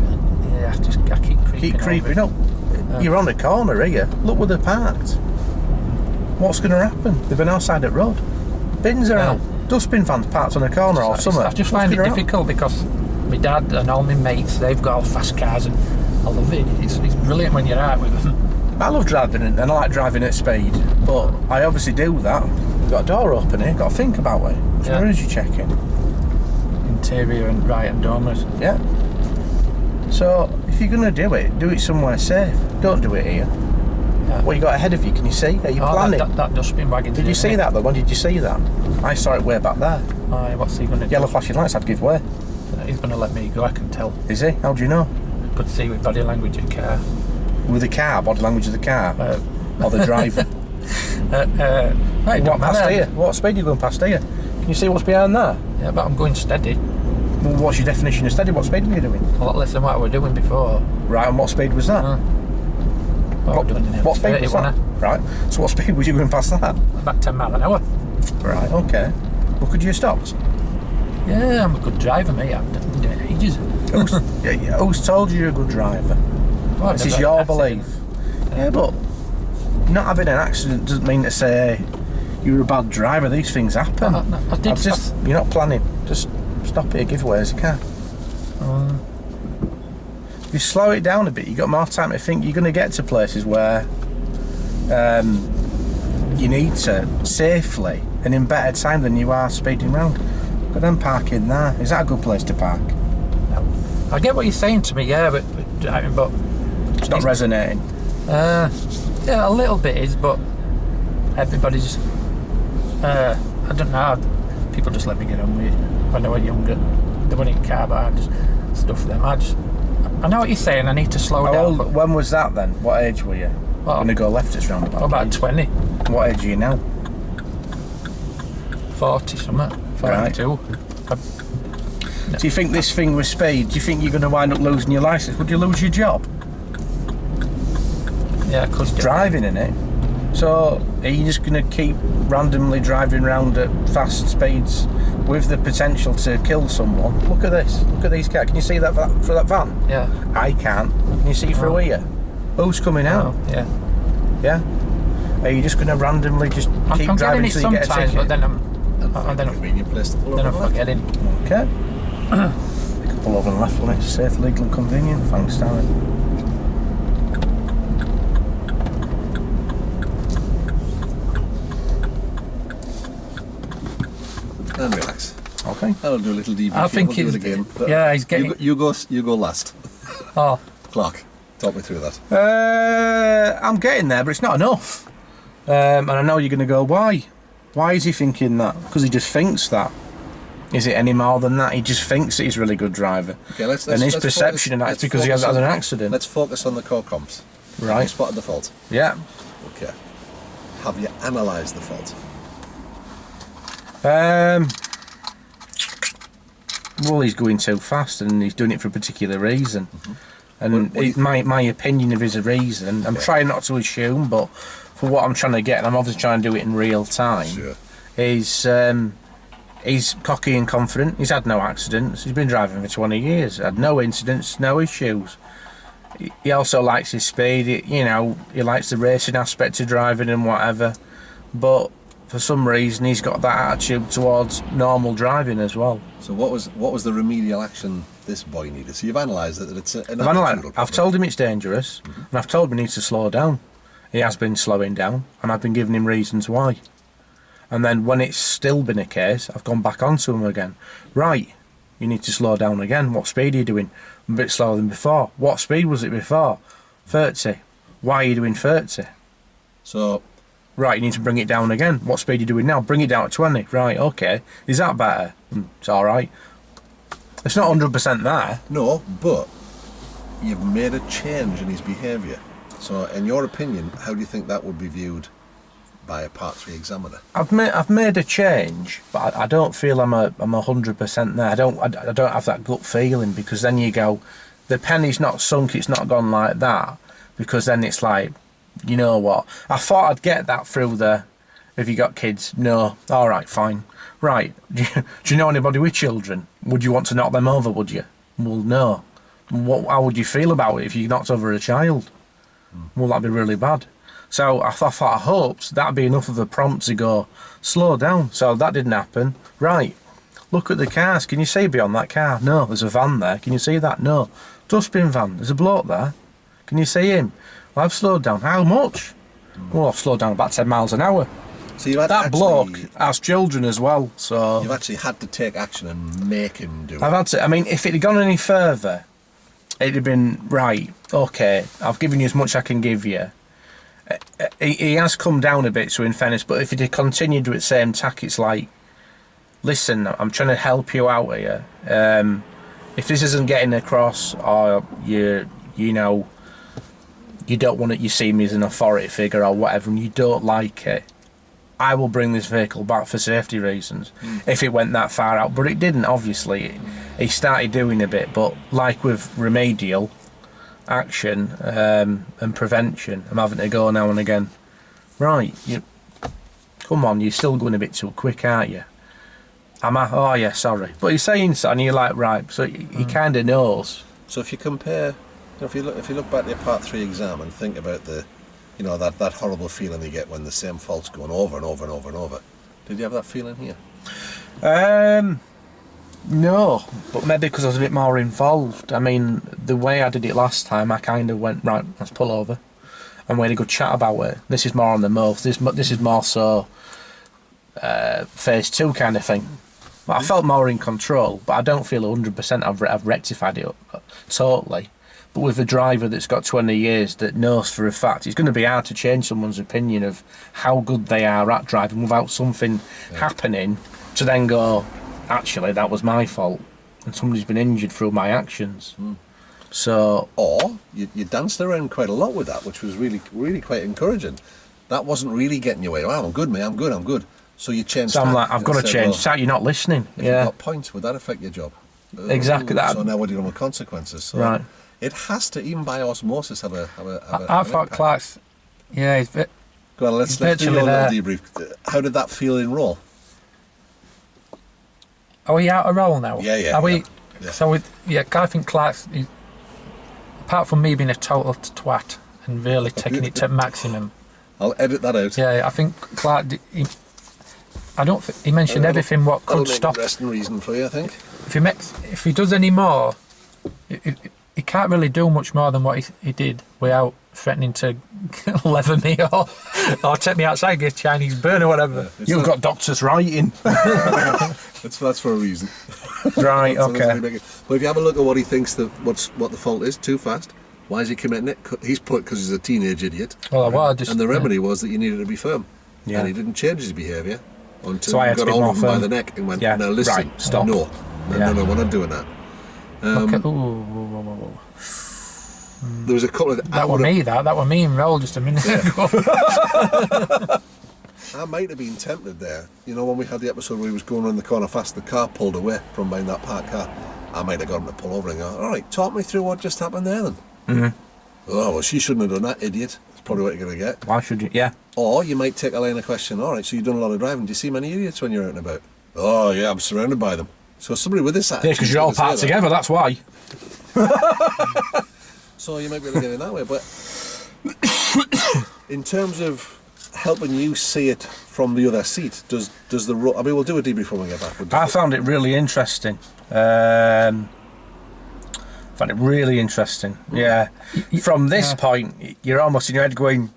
creeping. Keep creeping up. You're on a corner here. Look where they're parked. What's going to happen? They've been outside at road. Bins are out. Dustbin vans parked on a corner or something. I just find it difficult because my dad and all my mates, they've got all fast cars and I love it. It's brilliant when you're out with them. I love driving and I like driving at speed, but I obviously do that. You've got a door open here, got to think about it. Which mirrors you checking? Interior and right and dormers. Yeah. So, if you're going to do it somewhere safe. Don't do it here. Yeah. What you got ahead of you, can you see? Are you planning? That dustbin wagon. Did you see that though? When did you see that? I saw it way back there. What's he going to do? Yellow flashing lights had to give way. He's going to let me go, I can tell. Is he? How do you know? Could see with body language of the car. With the car, body language of the car? Or the driver? Right, What past here? What speed are you going past here? Can you see what's behind there? Yeah, but I'm going steady. Well, what's your definition of steady? What speed were you doing? A lot less than what I was doing before. Right, and what speed was that? What speed was that? Right, so what speed was you going past that? About 10 miles an hour. Right, okay. Well, could you have stopped? Yeah, I'm a good driver, mate. I've been doing it ages. Who's told you you're a good driver? Well, This is your belief. Yeah, but not having an accident doesn't mean to say you're a bad driver. These things happen. You're not planning. Just stop here, give way as you can. If you slow it down a bit, you've got more time to think. You're going to get to places where you need to safely and in better time than you are speeding round. But then park in there. Is that a good place to park? No. I get what you're saying to me, yeah, but It's not resonating. Yeah, a little bit is, but everybody's. I don't know. People just let me get on with it. When they were younger, they went in car, but I just stuff them. I know what you're saying. I need to slow down. But When was that then? What age were you? When you go left, it's roundabout. About 20. What age are you now? 40 something. 42. Do you think this thing with speed, do you think you're going to wind up losing your licence? Would you lose your job? Yeah, because Driving in it. So, are you just going to keep randomly driving around at fast speeds with the potential to kill someone? Look at this. Look at these cars. Can you see that through that van? Yeah. I can't. Can you see through here? Who's coming out? Yeah. Yeah? Are you just going to randomly just keep I'm driving getting it until you get a sometimes, ticket? but then I'm Convenient place to pull then over I'm left. forgetting. Okay. You can pull over on the left when it's safe, legal and convenient. Thanks, Darren. And relax. Okay. I'll do a little debrief. I think we'll do he's it again. yeah, he's getting. You go last. Oh, Clark, talk me through that. I'm getting there, but it's not enough. And I know you're going to go, why? Why is he thinking that? Because he just thinks that. Is it any more than that? He just thinks that he's a really good driver. Okay, let's and his let's perception focus, of that is let's because he has focus had on- an accident. Let's focus on the core comps. Have you Right. spotted the fault? Yeah. Okay. Have you analysed the fault? Well, he's going too fast and he's doing it for a particular reason. And What do you my opinion of his reason, I'm trying not to assume, but for what I'm trying to get, and I'm obviously trying to do it in real time, Sure. is he's cocky and confident. He's had no accidents. He's been driving for 20 years. Had no incidents, no issues. He also likes his speed. He likes the racing aspect of driving and whatever. But for some reason, he's got that attitude towards normal driving as well. So what was the remedial action this boy needed? So you've analysed it, that it's an I've attitudinal problem. told him it's dangerous, and I've told him he needs to slow down. He has been slowing down, and I've been giving him reasons why. And then when it's still been a case, I've gone back onto him again. Right, you need to slow down again. What speed are you doing? I'm a bit slower than before. What speed was it before? 30. Why are you doing 30? So Right, you need to bring it down again. What speed are you doing now? Bring it down to 20. Right, okay. Is that better? It's alright. It's not 100% there. no, but you've made a change in his behaviour. So in your opinion, how do you think that would be viewed by a Part 3 examiner? I've made a change, but I don't feel I'm 100% there. I don't have that gut feeling, because then you go, the penny's not sunk, it's not gone like that, because then it's like, you know what? I thought I'd get that through the, if you got kids, no, all right, fine. Right, do you know anybody with children? Would you want to knock them over, would you? Well, no. How would you feel about it if you knocked over a child? Well, that'd be really bad. So I hoped that'd be enough of a prompt to go, slow down. So that didn't happen. Right, look at the cars. Can you see beyond that car? No, there's a van there. Can you see that? No. Dustbin van. There's a bloke there. Can you see him? Well, I've slowed down. How much? Well, I've slowed down about 10 miles an hour. So you've had That bloke has children as well, so You've actually had to take action and make him do it. I've had to. I mean, if it had gone any further, it'd have been right. Okay, I've given you as much I can give you. He has come down a bit, so in fairness, but if it had continued with the same tack, it's like, listen, I'm trying to help you out here. If this isn't getting across, or you don't want it, you see me as an authority figure or whatever, and you don't like it, I will bring this vehicle back for safety reasons. If it went that far out, but it didn't, obviously. He started doing a bit, but like with remedial action and prevention, I'm having to go now and again. Right, come on, you're still going a bit too quick, aren't you? Am I? Oh yeah, sorry. But he's saying so, and you're like, right. So he kind of knows. So if you compare, if you look back at your Part 3 exam and think about that horrible feeling you get when the same fault's going over and over and over and over, did you have that feeling here? No, but maybe because I was a bit more involved. I mean, the way I did it last time, I kind of went, right, let's pull over, and we had a good chat about it. This is more on the move. This is more so phase 2 kind of thing. But I felt more in control, but I don't feel 100% I've rectified it totally. But with a driver that's got 20 years that knows for a fact, it's going to be hard to change someone's opinion of how good they are at driving without something happening to then go, actually, that was my fault and somebody's been injured through my actions. So, Or you danced around quite a lot with that, which was really, really quite encouraging. That wasn't really getting you away. Wow, I'm good, mate, I'm good. So you changed I'm tack like, I've and got to said, change. well, It's how you're not listening. if you Yeah. got points, would that affect your job? Exactly that. So now what do you do with consequences? So Right. It has to, even by osmosis, have a I thought impact. Clark's. Yeah, he's bit. Go on, let's do virtually your little there. debrief. How did that feel in roll? Are we out of roll now? Yeah. Are we? Yeah. So I think Clark's. Apart from me being a total twat and really taking it to maximum, I'll edit that out. Yeah, I think Clark. He mentioned everything what could stop. Interesting reason for you, I think. If he does any more, he can't really do much more than what he did without threatening to lever me or take me outside, get a Chinese burn or whatever. Yeah, You've got doctors writing. That's for a reason. Right, okay. But if you have a look at what he thinks what the fault is, too fast. Why is he committing it? He's put because he's a teenage idiot. Well, and the remedy was that you needed to be firm. Yeah. And he didn't change his behaviour until I you got hold of him by the neck and went, "Now listen, right, stop. No, we're not doing that." Okay. There was a couple of that were me and Roll just a minute ago. I might have been tempted there. You know, when we had the episode where he was going around the corner fast, the car pulled away from behind that parked car. I might have got him to pull over and go, "All right, talk me through what just happened there then." Mm-hmm. Oh, well, she shouldn't have done that, idiot. That's probably what you're going to get. Why should you? Yeah. Or you might take a line of question. All right, so you've done a lot of driving. Do you see many idiots when you're out and about? Oh, yeah, I'm surrounded by them. So somebody with this attitude... Yeah, because you're all part together, that's why. So you might be able to get it that way. But in terms of helping you see it from the other seat, does the... I mean, we'll do a debrief when we get back. I found it really interesting. Yeah. From this point, you're almost in your head going,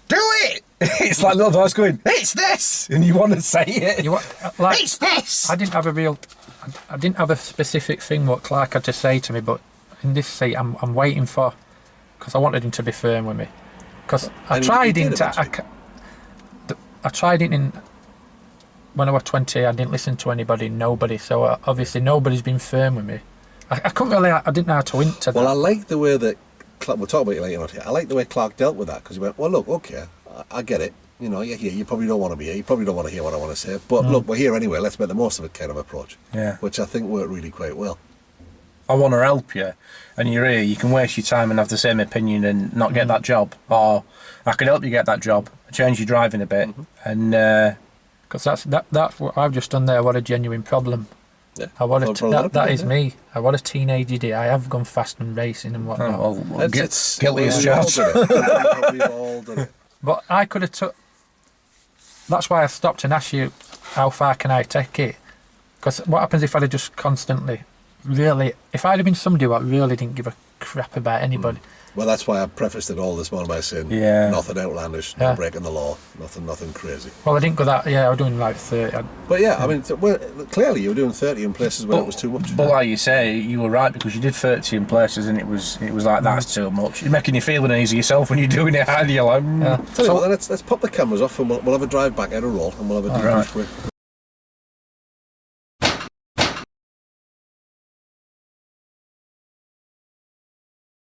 "Do it!" It's like little voice going, "It's this!" And you want to say it. It's this! I didn't have a specific thing what Clark had to say to me, but in this seat, I'm waiting for, because I wanted him to be firm with me. Because I tried it when I was 20. I didn't listen to nobody. So obviously nobody's been firm with me. I couldn't really. I didn't know how to hint to that. Well, I like the way that Clark. We'll talk about it later on here. I like the way Clark dealt with that, because he went, "Well, look, okay, I get it. You know, you're here. You probably don't want to be here. You probably don't want to hear what I want to say. But look, we're here anyway. Let's make the most of it," kind of approach. Yeah. Which I think worked really quite well. I want to help you, and you're here. You can waste your time and have the same opinion and not get that job, or I can help you get that job, change your driving a bit, and because that's what I've just done there. What a genuine problem. Yeah. That is me. I was a teenage idiot. I have gone fast and racing and whatnot. Well, guilty as charged. We've all done it. But I could have took. That's why I stopped and asked you, how far can I take it? Because what happens if I'd have just constantly, really, if I'd have been somebody who really didn't give a crap about anybody. Well, that's why I prefaced it all this morning by saying nothing outlandish, no breaking the law, nothing crazy. Well, I didn't go that. Yeah, I was doing like 30. But yeah, I mean, clearly you were doing 30 in places where it was too much. But like you say, you were right, because you did 30 in places, and it was like, that's too much. You're making you feel uneasy yourself when you're doing it hard. You're like, Tell you what, then let's pop the cameras off, and we'll have a drive back out of roll, and we'll have a debrief with